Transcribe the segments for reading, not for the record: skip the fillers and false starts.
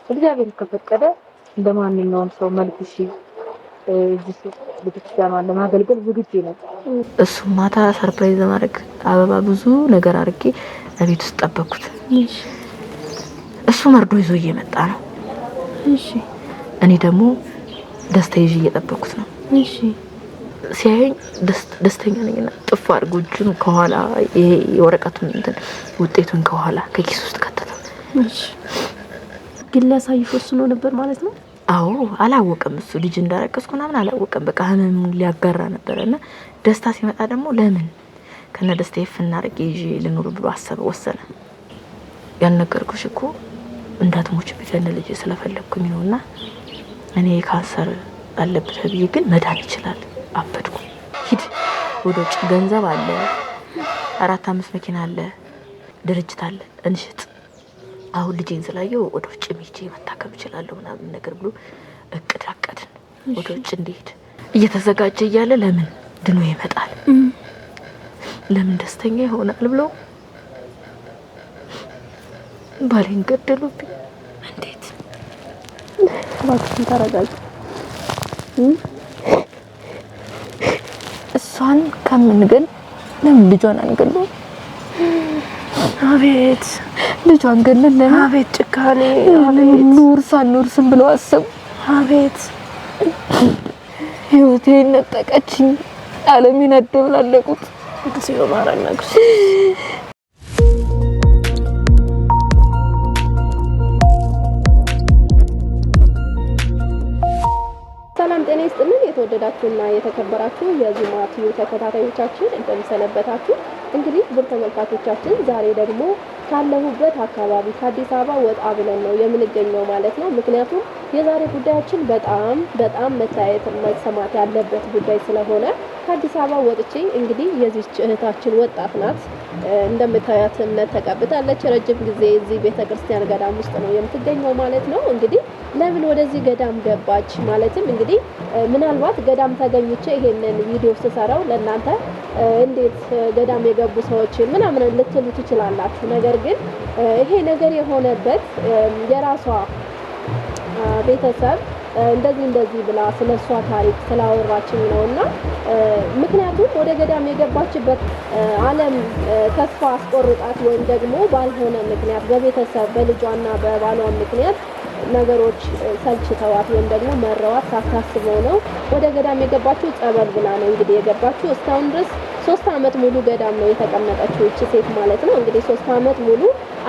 እግዚአብሔር ከፈቀደ እንደማንኛውም ሰው መልኩሽ እዚህ ቤተክርስቲያኗን ለማገልገል ዝግጁ ነው። እሱ ማታ ሰርፕራይዝ ማድረግ አበባ ብዙ ነገር አድርጌ ለቤት ውስጥ ጠበቅኩት። እሱ መርዶ ይዞ እየመጣ ነው። እሺ እኔ ደግሞ ደስታ ይዤ እየጠበቅኩት ነው። እሺ ሲያየኝ ደስተኛ ነኝና ጥፍ አድርጎ እጁን ከኋላ ይሄ የወረቀቱን እንትን ውጤቱን ከኋላ ከኪስ ውስጥ ከተተው። እሺ ግን ሊያሳይሽ ወስኖ ነበር ማለት ነው? አዎ አላወቀም። እሱ ልጅ እንዳረቀስኩ ምናምን አላወቀም። በቃ ህመሙን ሊያጋራ ነበርና ደስታ ሲመጣ ደግሞ ለምን ከነ ደስታ ይፈናርቅ ይዤ ልኑር ብሎ አሰበ፣ ወሰነ። ያልነገርኩሽ እኮ እንዳትሞች ቢገነ ልጅ ስለፈለኩኝ ነውና እኔ ካንሰር አለበት ብዬ ግን መዳን ይችላል። አበድኩ። ሂድ ወደ ውጭ ገንዘብ አለ፣ 4-5 መኪና አለ፣ ድርጅት አለ፣ እንሽጥ። አሁን ልጄን ስላየው ወደ ውጭ ሄጄ መታከም እችላለሁ ምናምን ነገር ብሎ እቅድ አቀድን። ወደ ውጭ እንዲሄድ እየተዘጋጀ እያለ ለምን ድኖ ይመጣል፣ ለምን ደስተኛ ይሆናል ብሎ ባሌን ገደሉብኝ። እንዴት? እባክሽን ተረጋጊ። እሷን ከምንገል ለምን ልጇን አንገለው? አቤት ልጇን ገለለ። አቤት ጭካኔ! አቤት ኑርሳን ብለው አሰቡ። አቤት ህይወቴን ነጠቀችኝ። ዓለሜን አደብላለቁት። እግዚኦ ማረነ ንጉስ። ሰላም ጤና ይስጥልን። የተወደዳችሁና የተከበራችሁ የዙማ ቲቪ ተከታታዮቻችን እንደምሰነበታችሁ። እንግዲህ ውድ ተመልካቾቻችን ዛሬ ደግሞ ካለሁበት አካባቢ ከአዲስ አበባ ወጣ ብለን ነው የምንገኘው ማለት ነው። ምክንያቱም የዛሬ ጉዳያችን በጣም መታየት መሰማት ያለበት ጉዳይ ስለሆነ ከአዲስ አበባ ወጥቼ እንግዲህ የዚህች እህታችን ወጣት ናት። እንደምታያት እምነት ተቀብታለች። ረጅም ጊዜ እዚህ ቤተክርስቲያን ገዳም ውስጥ ነው የምትገኘው ማለት ነው። እንግዲህ ለምን ወደዚህ ገዳም ገባች ማለትም እንግዲህ ምናልባት ገዳም ተገኝቼ ይሄንን ቪዲዮ ስሰራው ለእናንተ እንዴት ገዳም የገቡ ሰዎች ምናምን ልትሉ ትችላላችሁ። ነገር ግን ይሄ ነገር የሆነበት የራሷ ቤተሰብ እንደዚህ ብላ ስለሷ ታሪክ ስላወራችኝ ነውና ምክንያቱም ወደ ገዳም የገባችበት ዓለም ተስፋ አስቆርጣት ወይም ደግሞ ባልሆነ ምክንያት በቤተሰብ በልጇና በባሏ ምክንያት ነገሮች ሰልችተዋት ወይም ደግሞ መረዋት ሳታስበው ነው ወደ ገዳም የገባችው። ጸበል ብላ ነው እንግዲህ የገባችው። እስካሁን ድረስ 3 አመት ሙሉ ገዳም ነው የተቀመጠችው እቺ ሴት ማለት ነው። እንግዲህ 3 አመት ሙሉ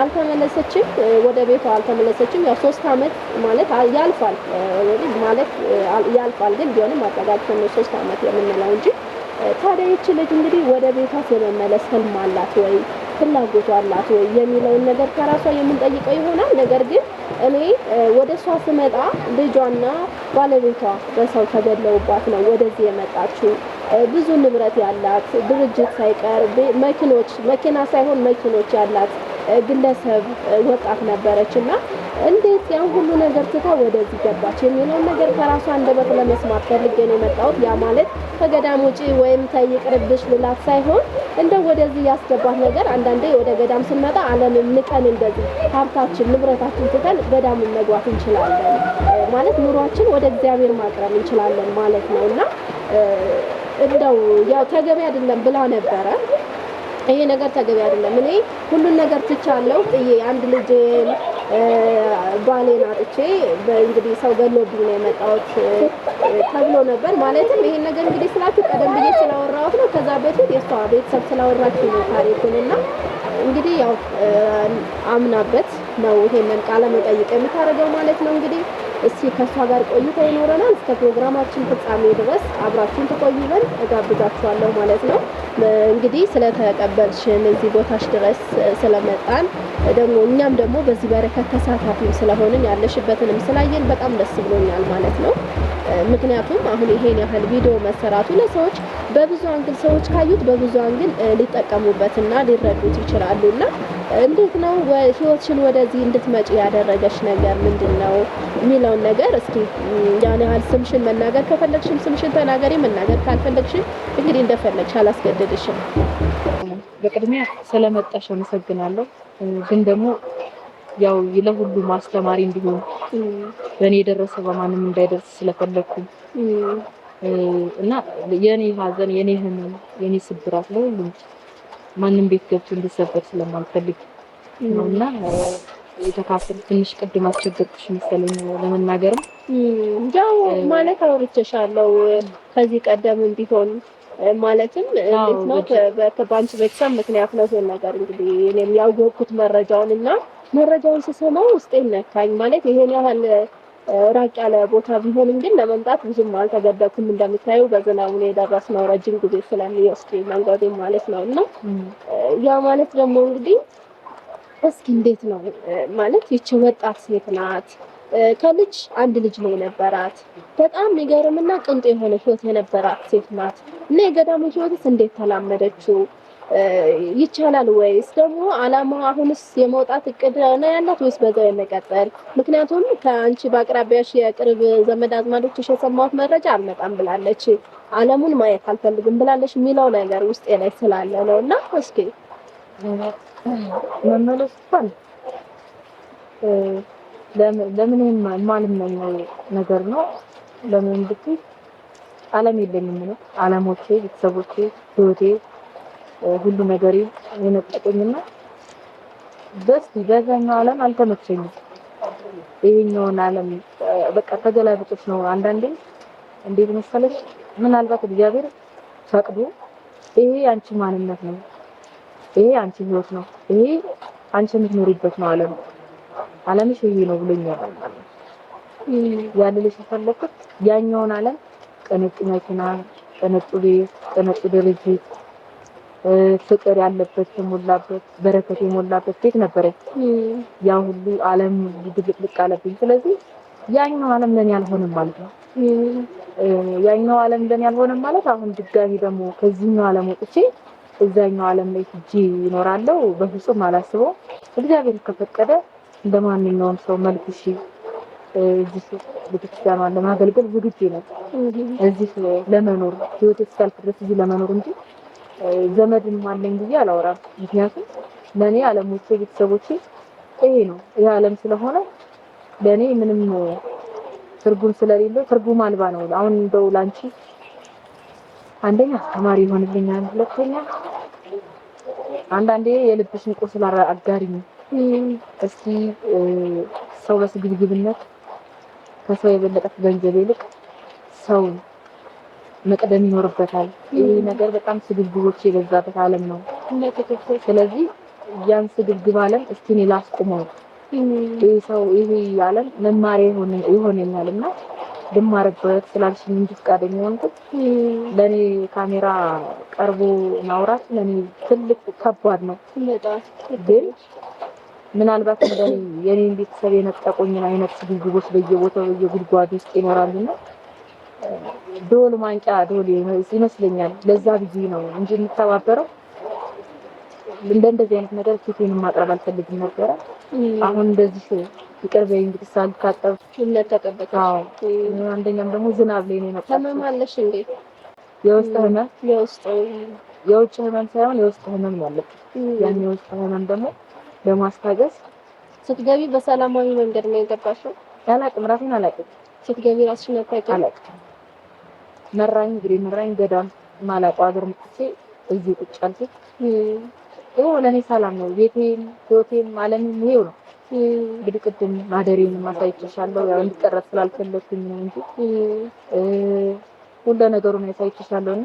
አልተመለሰችም፣ ወደ ቤቷ አልተመለሰችም። ያው 3 አመት ማለት ያልፋል ግን ቢሆንም አጠጋግተን ነው 3 አመት የምንለው እንጂ ታዲያ ይቺ ልጅ እንግዲህ ወደ ቤቷ የመመለስ ህልም አላት ወይ ፍላጎት አላት ወይ የሚለውን ነገር ከራሷ የምንጠይቀው ይሆናል። ነገር ግን እኔ ወደሷ ስመጣ ልጇና ባለቤቷ በሰው ተገድለውባት ነው ወደዚህ የመጣችው። ብዙ ንብረት ያላት ድርጅት ሳይቀር መኪና ሳይሆን መኪኖች ያላት ግለሰብ ወጣት ነበረችና እንዴት ያን ሁሉ ነገር ትታ ወደዚህ ገባች የሚለውን ነገር ከራሷ አንደበት ለመስማት ፈልጌ ነው የመጣሁት። ያ ማለት ከገዳም ውጪ ወይም ተይቅርብሽ ልላት ሳይሆን እንደው ወደዚህ ያስገባት ነገር አንዳንዴ ወደ ገዳም ስንመጣ ዓለምን ንቀን እንደዚህ ሀብታችን ንብረታችን ትተን ገዳምን መግባት እንችላለን ማለት ኑሯችን ወደ እግዚአብሔር ማቅረብ እንችላለን ማለት ነውና እንደው ያው ተገቢ አይደለም ብላ ነበረ። ይሄ ነገር ተገቢ አይደለም። እኔ ሁሉን ነገር ትቻለሁ ጥዬ አንድ ልጅ ባሌን አጥቼ እንግዲህ ሰው ገሎብኝ ነው የመጣሁት ተብሎ ነበር። ማለትም ይሄን ነገር እንግዲህ ስላችሁ ቀደም ብዬ ስላወራሁት ነው። ከዛ በፊት የሷ ቤተሰብ ስላወራችሁ ነው ታሪኩንና እንግዲህ ያው አምናበት ነው ይሄንን ቃለ መጠይቅ የምታደርገው ማለት ነው። እንግዲህ እስኪ ከሷ ጋር ቆይታ ይኖረናል። እስከ ፕሮግራማችን ፍጻሜ ድረስ አብራችሁን ተቆዩ ዘንድ እጋብዛችኋለሁ ማለት ነው። እንግዲህ ስለተቀበልሽን እዚህ ቦታሽ ድረስ ስለመጣን ደግሞ እኛም ደግሞ በዚህ በረከት ተሳታፊ ስለሆንን ያለሽበትንም ስላየን በጣም ደስ ብሎኛል ማለት ነው። ምክንያቱም አሁን ይሄን ያህል ቪዲዮ መሰራቱ ለሰዎች በብዙ አንግል ሰዎች ካዩት በብዙ አንግል ሊጠቀሙበትና ሊረዱት ይችላሉና እንዴት ነው ህይወትሽን ወደዚህ እንድትመጪ ያደረገሽ ነገር ምንድነው የሚለውን ነገር እስኪ ያን ያህል ስምሽን መናገር ከፈለግሽም ስምሽን ተናገሪ፣ መናገር ካልፈለግሽም እንግዲህ እንደፈለግሽ አላስገድድሽም። በቅድሚያ ስለመጣሽ አመሰግናለሁ። ግን ደግሞ ያው ለሁሉም አስተማሪ እንዲሆን በእኔ የደረሰ በማንም እንዳይደርስ ስለፈለኩ እና የኔ ሀዘን የኔ ህመም የኔ ስብራት ለሁሉም ማንም ቤት ገብቶ እንዲሰበር ስለማልፈልግ ነውና የተካፈል ትንሽ ቅድም አስቸገርኩሽ መሰለኝ ለመናገርም ያው ማለት አውርቼሻለሁ ከዚህ ቀደምም ቢሆን ማለትም እንዴት ነው በባንክ ቤተሰብ ምክንያት ነው ይሄን ነገር እንግዲህ እኔም ያወቅኩት መረጃውን ስሰማው ውስጤን ነካኝ ማለት ይሄን ያህል ራቅ ያለ ቦታ ቢሆንም ግን ለመምጣት ብዙም አልተገደድኩም እንደምታየው በዝናቡ ነው የደረስነው ረጅም ጊዜ ስለሚወስድ መንገዱ ማለት ነውና ያ ማለት ደግሞ እንግዲህ እስኪ እንዴት ነው ማለት ይቺ ወጣት ሴት ናት ከልጅ አንድ ልጅ ነው የነበራት በጣም የሚገርምና ቅንጥ የሆነ ህይወት የነበራት ሴት ናት እና የገዳሙ ህይወትስ እንዴት ተላመደችው ይቻላል ወይስ ደግሞ አላማው አሁንስ የመውጣት እቅድ ነው ያላት ወይስ በዛው የመቀጠል ምክንያቱም ከአንቺ በአቅራቢያሽ የቅርብ ዘመድ አዝማዶችሽ የሰማሁት መረጃ አልመጣም ብላለች ዓለሙን ማየት አልፈልግም ብላለች የሚለው ነገር ውስጥ ላይ ስላለ ነውና እስኪ መመለስ እንኳን ለምን የማልመኘው ነገር ነው ለምን ብትይ ዓለም የለኝም ነው ዓለሞቼ ቤተሰቦቼ ህይወቴ ሁሉ ነገሬ የነጠቀኝና በዛኛው ዓለም አልተመቸኝም ይሄኛውን ዓለም በቃ ተገላብጦች ነው አንዳንዴ እንዴት መሰለሽ ምናልባት እግዚአብሔር ፈቅዶ ይሄ አንቺ ማንነት ነው ይሄ አንቺ ህይወት ነው ይሄ አንቺ የምትኖሪበት ነው ዓለምሽ ይሄ ነው ብሎኛል ማለት ያለልሽ ፈለኩት ያኛውን ዓለም ቅንጡ መኪና ቅንጡ ቤት ቅንጡ ድርጅት ፍቅር ያለበት የሞላበት በረከት የሞላበት ቤት ነበር ያ ሁሉ ዓለም ድብልቅልቅ አለብኝ ስለዚህ ያኛው ዓለም ለኔ አልሆነም ማለት ነው ያኛው ዓለም ለኔ አልሆነም ማለት አሁን ድጋሚ ደግሞ ከዚህኛው ዓለም ወጥቼ እዛኛው ዓለም ላይ ሂጂ ይኖራለው በፍጹም አላስበው እግዚአብሔር ከፈቀደ እንደማንኛውም ሰው መልኩሽ እዚህ ቤተክርስቲያን ለማገልገል ዝግጁ ነው እዚህ ለመኖር ህይወት እስካልፍ ድረስ እዚህ ለመኖር እንጂ ዘመድም አለኝ ብዬ አላወራም ምክንያቱም ለኔ ዓለሞቼ ቤተሰቦቼ ይሄ ነው ይሄ ዓለም ስለሆነ ለኔ ምንም ትርጉም ስለሌለው ትርጉም አልባ ነው አሁን እንደው ላንቺ አንደኛ አስተማሪ ይሆንልኛል ሁለተኛ አንዳንዴ የልብሽን ቁስል አጋሪኝ እስኪ ሰው በስግብግብነት ከሰው የበለጠ ገንዘብ ይልቅ ሰው መቅደም ይኖርበታል ይሄ ነገር በጣም ስግብግቦች የበዛበት ዓለም ነው ስለዚህ ያን ስግብግብ ዓለም እስኪ እኔ ላስቆመው ይሄ ሰው ይሄ ዓለም መማሪያ ይሆነኛልና ልማርበት ስላልሽኝ እንጂ ፈቃደኛ ሆንኩት ለኔ ካሜራ ቀርቦ ማውራት ለኔ ትልቅ ከባድ ነው ግን ምናልባት እንደኔ የኔን ቤተሰብ የነጠቁኝን አይነት ስግብግቦች በየቦታው በየጉድጓዱ ውስጥ ይኖራሉና ዶል ማንቂያ ዶል ይመስለኛል ለዛ ብዬ ነው እንጂ የምተባበረው እንደዚህ አይነት ነገር ፊቴን ማቅረብ አልፈልግም ነበር አሁን እንደዚህ ይቀርበኝ እንግዲህ ሳልታጠብ ተቀበቀው አንደኛም ደግሞ ዝናብ ላይ ነው የመጣው ተመማለሽ እንዴ የውስጥ ህመም የውጭ ህመም ሳይሆን የውስጥ ህመም ማለት ያን የውስጥ ህመም ደግሞ ለማስታገስ ስትገቢ በሰላማዊ መንገድ ነው የገባሽው ያላቅም ራሴን አላቅም ስትገቢ ራስሽን አላቅም መራኝ ገዳም ማላቋ አገር ምጥቼ እዚህ ቁጭ አልኩት ይሄው ለኔ ሰላም ነው ቤቴም ህይወቴም ዓለምም ይሄው ነው እንግዲህ ቅድም ማደሬን ማሳይቻለሁ ያው እንድቀረጽ ስላልፈለኩኝ ነው እንጂ ሁሉ ነገሩን ያሳይቻለሁና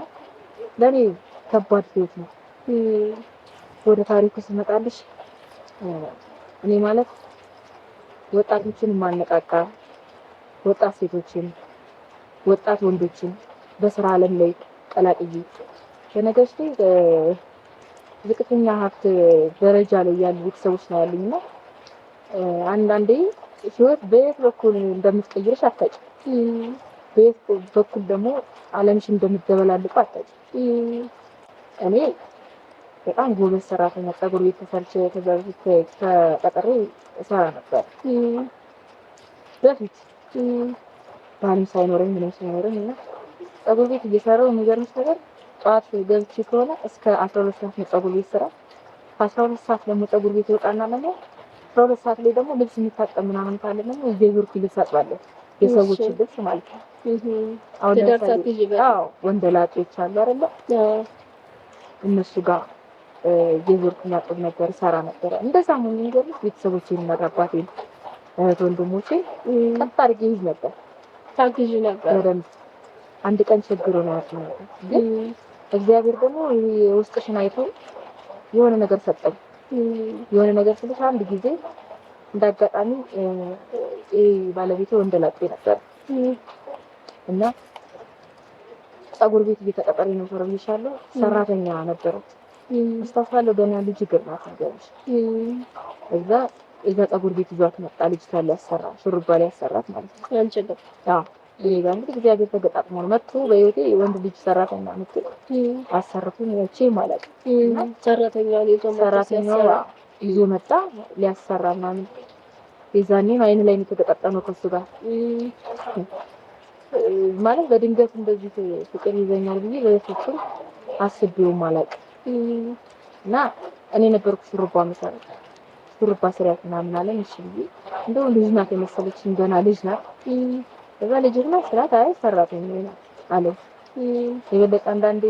ለኔ ከባድ ህይወት ነው ወደ ታሪኩ ስመጣልሽ እኔ ማለት ወጣቶችን ማነቃቃ ወጣት ሴቶችን ወጣት ወንዶችን በስራ ዓለም ላይ ቀላቅዬ ከነገሽ ዝቅተኛ ሀብት ደረጃ ላይ ያሉ ቤተሰቦች ነው ያሉኝና አንዳንዴ ህይወት በየት በኩል እንደምትቀይርሽ አታውቂም በየት በኩል ደግሞ ዓለምሽ እንደምትደበላልቅ አታውቂም እኔ በጣም ጎበዝ ሰራተኛ ፀጉር ቤት ተሰርቼ ተቀጥሬ እሰራ ነበር በፊት ባንም ሳይኖረኝ ምንም ሳይኖረኝ እና ፀጉር ቤት እየሰራሁ የሚገርምሽ ነገር ጠዋት ገብቼ ከሆነ እስከ 12 ሰዓት ነው ፀጉር ቤት ስራ 12 ሰዓት ደግሞ ፀጉር ቤት ወጣና ደግሞ 12 ሰዓት ላይ ደግሞ ልብስ የሚታጠብ ምናምን ካለ ደግሞ የየዙርኩ ልብስ አጥባለሁ። የሰዎች ልብስ ማለት ነው። አሁን ለምሳሌ ወንደላጤዎች አሉ አይደለ? እነሱ ጋር የዙርኩ ማጥብ ነበር፣ ሰራ ነበር። እንደዛ ምን ይገርም ቤተሰቦቼን እና አባቴን እህት ወንድሞቼ ቀጥ አድርጌ ይዝ ነበር፣ ታግዥ ነበር በደንብ። አንድ ቀን ችግር ነው ያለው ግን እግዚአብሔር ደግሞ ውስጥሽን አይቶ የሆነ ነገር ሰጠኝ። የሆነ ነገር ስልሽ አንድ ጊዜ እንዳጋጣሚ ባለቤቴ ወንደላጤ ነበር እና ፀጉር ቤት እየተቀጠረ ነው ብዬሻለሁ። ሰራተኛ ነበረው አስታውሳለሁ። ገና ልጅ ግርናት ነገርሽ እዛ ፀጉር ቤት ይዟት መጣ። ልጅቷ ሊያሰራ ሹሩባ ሊያሰራት ማለት ነው። አንቺ ግን እኔ ጋር እንግዲህ እግዚአብሔር ተገጣጥሞ ነው መጥቶ በህይወቴ ወንድ ልጅ ሰራተኛ መጥቶ አሰርኩኝ። ያቺ ማለት ሰራተኛው ይዞ መጣ ሊያሰራ ማለት የዛኔ አይን ላይ የተገጣጠመው ከሱ ጋር ማለት በድንገት እንደዚህ ፍቅር ይዘኛል ብዬ በፍጹም አስቤው ማለት እና እኔ ነበርኩ ሹሩባ መሰረት ሹሩባ ስሪያት ምናምን አለኝ። እሺ ብዬ እንደው ልጅ ናት የመሰለችኝ ገና ልጅ ናት። እዛ ልጅና ስራት አይ ሰራተኛ ነው አለ። የበለጠ አንዳንዴ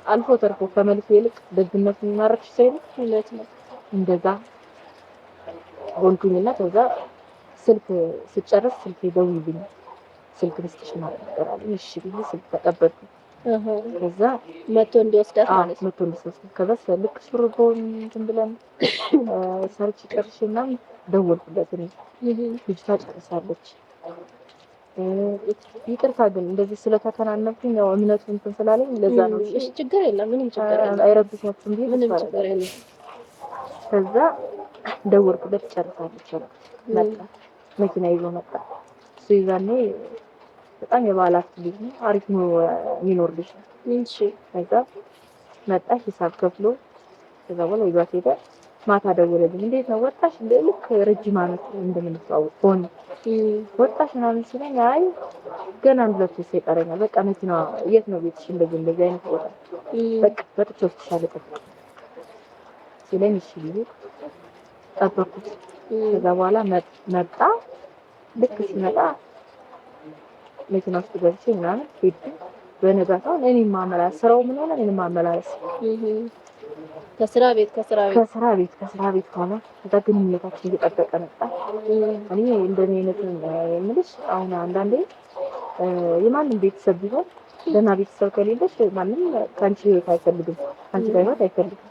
አልፎ ተርፎ ከመልክ ይልቅ ደግነቱ ማረክሽ ሳይል እለት ነው እንደዛ ሆንኩኝና ከዛ ስልክ ስጨርስ ስልክ ደውልልኝ ስልክ ልስጥሽ ማለት ነው። እሺ ብዬ ስልክ ተቀበልኩ። ከዛ መቶ እንዲወስዳት ማለት ነው። መቶ እንዲወስዳት ከዛ ልክ ሹሩባውን እንትን ብለን ሰርች ጨርሽና ደወልኩለት። ልጅቷ ጨርሳለች። ይቅርታ ግን እንደዚህ ስለተከናነብኩኝ ያው እምነቱ እንትን ስላለኝ ለዛ ነው። እሺ ችግር የለም ምንም ችግር የለም አይረብሽም እንዴ ምንም ችግር የለም። ከዛ ደወልኩለት ጨርሳለች መጣ። መኪና ይዞ መጣ። እሱ ይዛኔ በጣም የባላት ልጅ ነው። አሪፍ ነው የሚኖር ልጅ ነው። እሺ ከዛ መጣ ሂሳብ ከፍሎ ከዛ በኋላ ይዟት ሄደ። ማታ ደወለልኝ። እንዴት ነው ወጣሽ? ልክ ረጅም ዓመት እንደምንተዋወቅ ሆነ ወጣሽ ምናምን ሲለኝ አይ ገና ሁለት ወር ይቀረኛል። በቃ መኪና የት ነው ቤትሽ? እንደዚህ አይነት ቦታ በቃ ወጥቼ ወስድሻለሁ ሲለኝ እሺ ብዬ ጠበኩት። ከዛ በኋላ መጣ። ልክ ሲመጣ መኪና ውስጥ ገብቼ ምናምን ሄድኩ። በነጋታው እኔም ማመላለስ ስራው ምን ሆነ እኔም ማመላለስ ከስራ ቤት ሆነ። ከዛ ግንኙነታችን እየጠበቀ መጣ። እኔ እንደኔ አይነት የምልሽ አሁን አንዳንዴ የማንም ቤተሰብ ቢሆን ደህና ቤተሰብ ከሌለሽ ማንም ካንቺ ህይወት አይፈልግም፣ ካንቺ ጋር ህይወት አይፈልግም።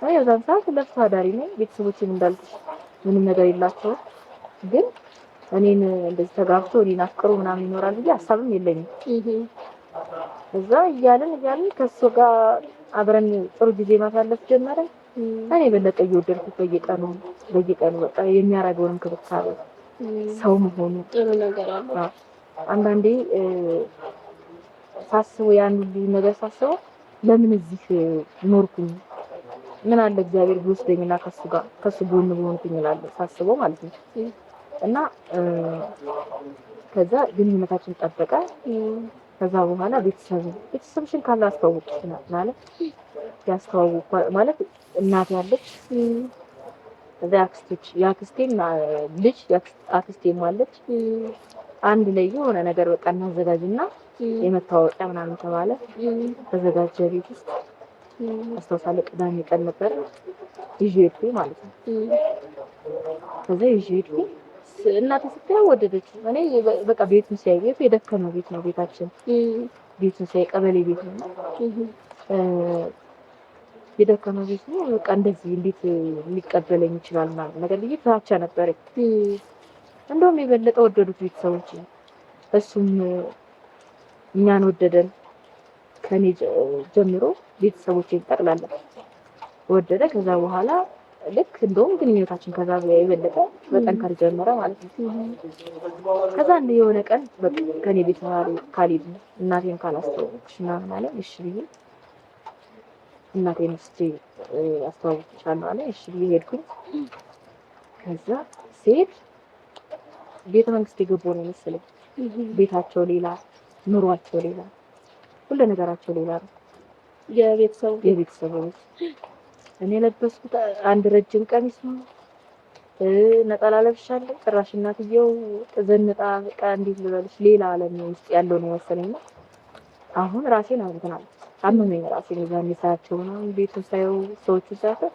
አይ የዛን ሰዓት ለፍቶ አዳሪ ነኝ። ቤተሰቦቼም እንዳልኩሽ ምንም ነገር የላቸውም። ግን እኔን እንደዚህ ተጋብቶ እኔን አፍቅሮ ምናምን ይኖራል ብዬ ሀሳብም የለኝም። እዛ እያልን ከሱ ጋር አብረን ጥሩ ጊዜ ማሳለፍ ጀመረ። እኔ በለጠ እየወደድኩት በየቀኑ በቃ የሚያደርገውን እንክብካቤ ሰው መሆኑ ጥሩ ነገር አለ። አንዳንዴ ሳስበው ያን ሁሉ ነገር ሳስበው ለምን እዚህ ኖርኩኝ? ምን አለ እግዚአብሔር ቢወስደኝና ከሱ ጎን ብሆንኩኝ እላለሁ ሳስበው ማለት ነው። እና ከዛ ግንኙነታችን ጠበቀ። ከዛ በኋላ ቤተሰብሽን ካላስተዋወቅሽ ማለት ያስተዋወቅ ማለት እናት ያለች እዛ ያክስቴም ልጅ አክስቴም አለች። አንድ ላይ የሆነ ነገር በቃ እናዘጋጅና የመታወቂያ ምናምን ተባለ። ተዘጋጀ ቤት ውስጥ አስተውሳለሁ። ቅዳሜ ቀን ነበር ይዤ ሄድኩኝ ማለት ነው። ከዛ ይዤ ሄድኩኝ። እናቴ ስታየው ወደደች። እኔ በቃ ቤቱን ሲያይ ቤቱ የደከመ ቤት ነው ቤታችን። ቤቱን ሲያይ ቀበሌ ቤት ነው የደከመ ቤት ነው። በቃ እንደዚህ እንዴት ሊቀበለኝ ይችላል ማለት ነገር ብዬ ፍራቻ ነበረኝ። እንደውም የበለጠ ወደዱት ቤተሰቦች። እሱም እኛን ወደደን። ከኔ ጀምሮ ቤተሰቦቼን ጠቅላላ ወደደ። ከዛ በኋላ ልክ እንደውም ግንኙነታችን ከዛ የበለጠ በጠንከር ጀመረ ማለት ነው። ከዛ እንደ የሆነ ቀን በቃ ከኔ ቤት ካልሄድ እናቴን ካላስተዋወቅሽ ምናምን አለ። እሺ ብዬ እናቴን እስቲ አስተዋውቅሻለሁ አለ። እሺ ብዬ ሄድኩኝ። ከዛ ስሄድ ቤተ መንግስት የገባሁ ነው መሰለኝ። ቤታቸው ሌላ፣ ኑሯቸው ሌላ፣ ሁሉ ነገራቸው ሌላ ነው። የቤተሰቡ እኔ ለበስኩት አንድ ረጅም ቀሚስ ነው። ነጠላ ለብሻለሁ። ጭራሽ እናትየው ዘንጣ በቃ እንዴት ልበልሽ ሌላ ዓለም ውስጥ ያለው ነው መሰለኝ። አሁን ራሴን አውጥተናል አመመኝ። ራሴን የዛኔ ሳያቸው ነው ቤቱን ሳየው ሰዎቹ ሳያቸው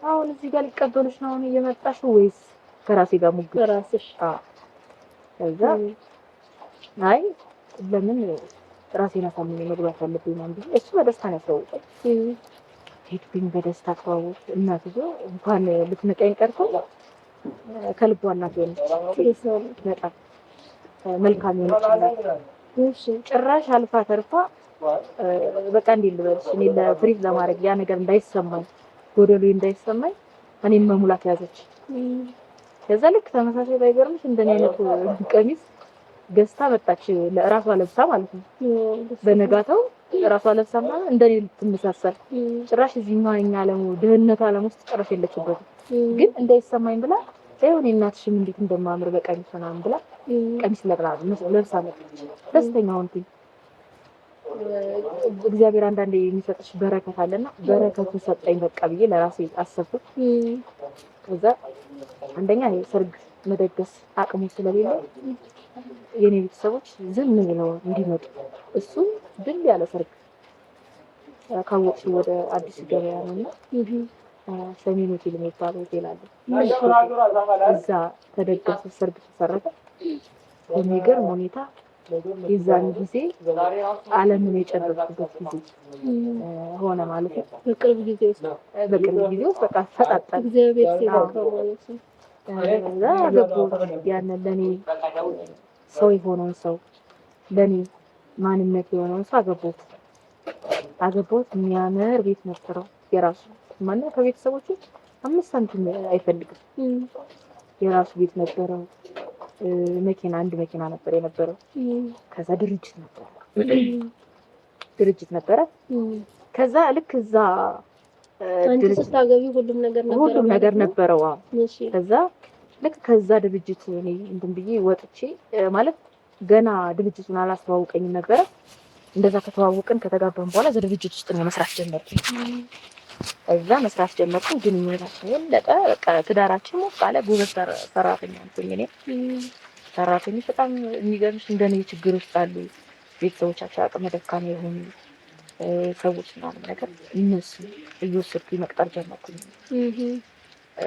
አሁን እዚህ ጋር ሊቀበሉሽ ነው አሁን እየመጣሽ ወይስ ከራሴ ጋር ሙግት ራስሽ? ከዛ አይ ለምን ራሴን አሳምኜ መግባት አለብኝ ማለት ነው። እሱ በደስታ ነው ያሳወቀኝ። ሄድኩኝ በደስታ ተዋወቅ። እናትየው እንኳን ልትነቀኝ ቀርቶ ከልቧ እናት ሆነች። በጣም መልካም ሆነች። ጭራሽ አልፋ ተርፋ በቃ እንዴት ልበልሽ እኔ ለፍሪዝ ለማድረግ ያ ነገር እንዳይሰማኝ ጎደሎ እንዳይሰማኝ እኔን መሙላት ያዘች። ከዛ ልክ ተመሳሳይ ባይገርምሽ እንደኔ አይነት ቀሚስ ገዝታ መጣች ለራሷ ለብሳ ማለት ነው። በነጋታው ራሷ ለብሳ ማለት እንደኔ ልትመሳሰል ጭራሽ እዚህኛው እኛ ዓለም ድህነት ዓለም ውስጥ ጭራሽ የለችበት ግን እንዳይሰማኝ ብላ እኔ እናትሽም እንዴት እንደማምር በቀሚስ ምናምን ብላ ቀሚስ ለብሳ መጣች። ደስተኛ ሆንኩኝ። እግዚአብሔር አንዳንዴ የሚሰጥሽ በረከት አለና በረከቱን ሰጠኝ በቃ ብዬ ለራሴ አሰብኩ። ከዛ አንደኛ ሰርግ መደገስ አቅሙ ስለሌለ የኔ ቤተሰቦች ዝም ብለው እንዲመጡ እሱ ድል ያለ ሰርግ ካወቅሽ ወደ አዲስ ገበያ ነውና ሰሜን ሆቴል የሚባለው ሆቴል አለ። እዛ ተደገሰ፣ ሰርግ ተሰረተ። በሚገርም ሁኔታ የዛን ጊዜ ዓለምን የጨበጥኩበት ጊዜ ሆነ ማለት ነው። በቅርብ ጊዜ ውስጥ በቃ ፈጣጣ እግዚአብሔር ሲባርከው ማለት ነው። ያንን ለኔ ሰው የሆነውን ሰው ለኔ ማንነት የሆነውን ሰው አገባሁት። የሚያምር ቤት ነበረው የራሱ ማነው ከቤተሰቦቹ 5 ሳንቲም አይፈልግም። የራሱ ቤት ነበረው። መኪና አንድ መኪና ነበር የነበረው። ከዛ ድርጅት ነበረ። ከዛ ልክ እዛ ድርጅት ስታገቢ ሁሉም ነገር ነበረው። ከዛ ልክ ከዛ ድርጅት እኔ እንትን ብዬ ወጥቼ ማለት ገና ድርጅቱን አላስተዋወቀኝም ነበረ። እንደዛ ከተዋወቅን ከተጋባን በኋላ እዛ ድርጅት ውስጥ ነው መስራት ጀመርኩኝ። እዛ መስራት ጀመርኩኝ። ግንኙነታችን የለጠ በቃ ትዳራችን ሞቅ አለ። ጎበዝ ሰራተኛ ነኝ እኔ። ሰራተኞች በጣም የሚገርምሽ እንደኔ ችግር ውስጥ አሉ ቤተሰቦቻቸው አቅመ ደካማ የሆኑ ሰዎች ምናምን ነገር እነሱ እየወሰድኩኝ መቅጠር ጀመርኩኝ።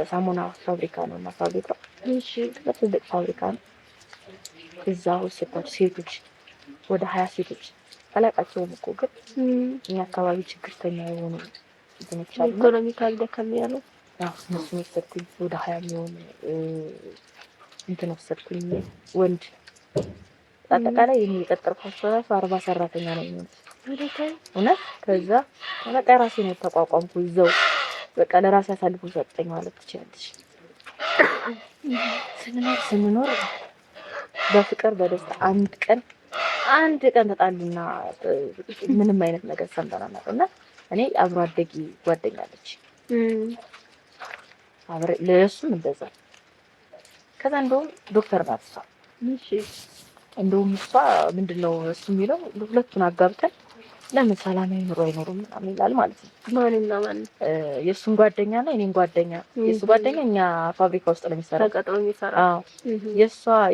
ሳሙና ፋብሪካ ነው እና ፋብሪካው ትልቅ ፋብሪካ ነው። እዛ ወሰድኳቸው ሴቶች ወደ 20 ሴቶች አላውቃቸውም እኮ ግን እኛ አካባቢ ችግርተኛ የሆኑ እንትኖች አሉ። ኢኮኖሚካል ደከም ያሉ እነሱን ወሰድኩኝ። ወደ 20 የሚሆኑ እንትን ወሰድኩኝ ወንድ። አጠቃላይ እኔ የቀጠርኳቸው ራሱ 40 ሰራተኛ ነው የሚሆኑት እውነት። ከዛ በቃ ራሴ ነው ተቋቋምኩ። ይዘው በቃ ለራሴ አሳልፎ ሰጠኝ ማለት ትችላለሽ። ስንኖር በፍቅር በደስታ አንድ ቀን ተጣሉና ምንም አይነት ነገር ሰምተናል እና እኔ አብሮ አደጊ ጓደኛለች ለእሱም እንደዛ። ከዛ እንደውም ዶክተር ናት እሷ። እንደውም እሷ ምንድነው እሱ የሚለው ሁለቱን አጋብተን ለምን ሰላማዊ ኑሮ አይኖርም ምናምን ይላል ማለት ነው። ማንና ማን? የእሱን ጓደኛ እና የኔን ጓደኛ። የእሱ ጓደኛ እኛ ፋብሪካ ውስጥ ነው የሚሰራው። ተቀጥሮ የሚሰራ።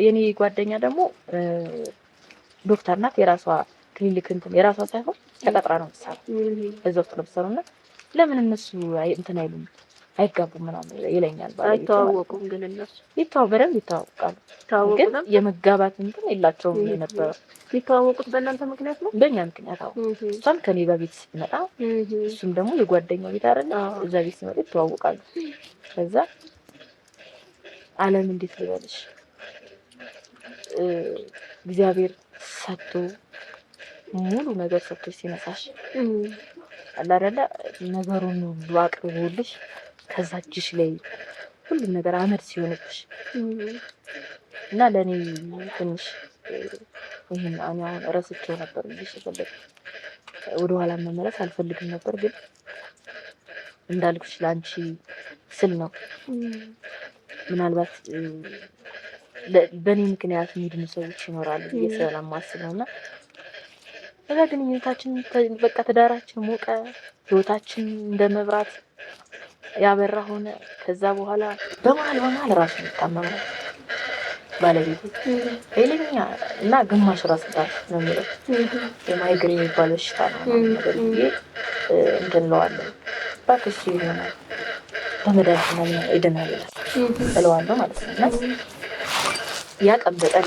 የኔ ጓደኛ ደግሞ ዶክተር ናት። የራሷ ክሊኒክ የራሷ ሳይሆን ተቀጥራ ነው የምትሰራው። እዛ ውስጥ ነው የምትሰራው እና ለምን እነሱ እንትን አይሉም አይጋቡም ምናምን ይለኛል። አይተዋወቁም ግን እነሱ በደንብ ይተዋወቃሉ። ግን የመጋባት እንትን የላቸውም የነበረው። የሚተዋወቁት በእናንተ ምክንያት ነው? በእኛ ምክንያት። እሷም ከኔ በቤት ስትመጣ እሱም ደግሞ የጓደኛው ቤት አይደለ እዛ ቤት ሲመጣ ይተዋወቃሉ። ከዛ ዓለም እንዴት ልበልሽ እግዚአብሔር ሰጥቶ ሙሉ ነገር ሰጥቶ ሲነሳሽ አለ አይደለ ነገሩን ሁሉ አቅርቦልሽ ከዛ እጅሽ ላይ ሁሉም ነገር አመድ ሲሆንብሽ እና ለኔ ትንሽ ይሄን አሁን ረስቼው ነበር እንጂ ስለዚህ ወደኋላ መመለስ አልፈልግም ነበር። ግን እንዳልኩሽ ላንቺ ስል ነው ምናልባት በእኔ ምክንያት የሚድኑ ሰዎች ይኖራሉ ብዬ ስለማስብ ነውና በዛ ግንኙነታችን በቃ ትዳራችን ሞቀ። ህይወታችን እንደ መብራት ያበራ ሆነ። ከዛ በኋላ በመሀል ራሱ ይታመማል ባለቤቱ ኃይለኛ እና ግማሽ ራስ ምታት ነው የሚለው የማይግሬን የሚባል በሽታ ነው ነገር ብዬ እንትን እለዋለሁ። እባክሽ ይሆናል በመድኃኒት ነው ይድናል እለዋለሁ ማለት ነው። እና ያ ቀን በቀን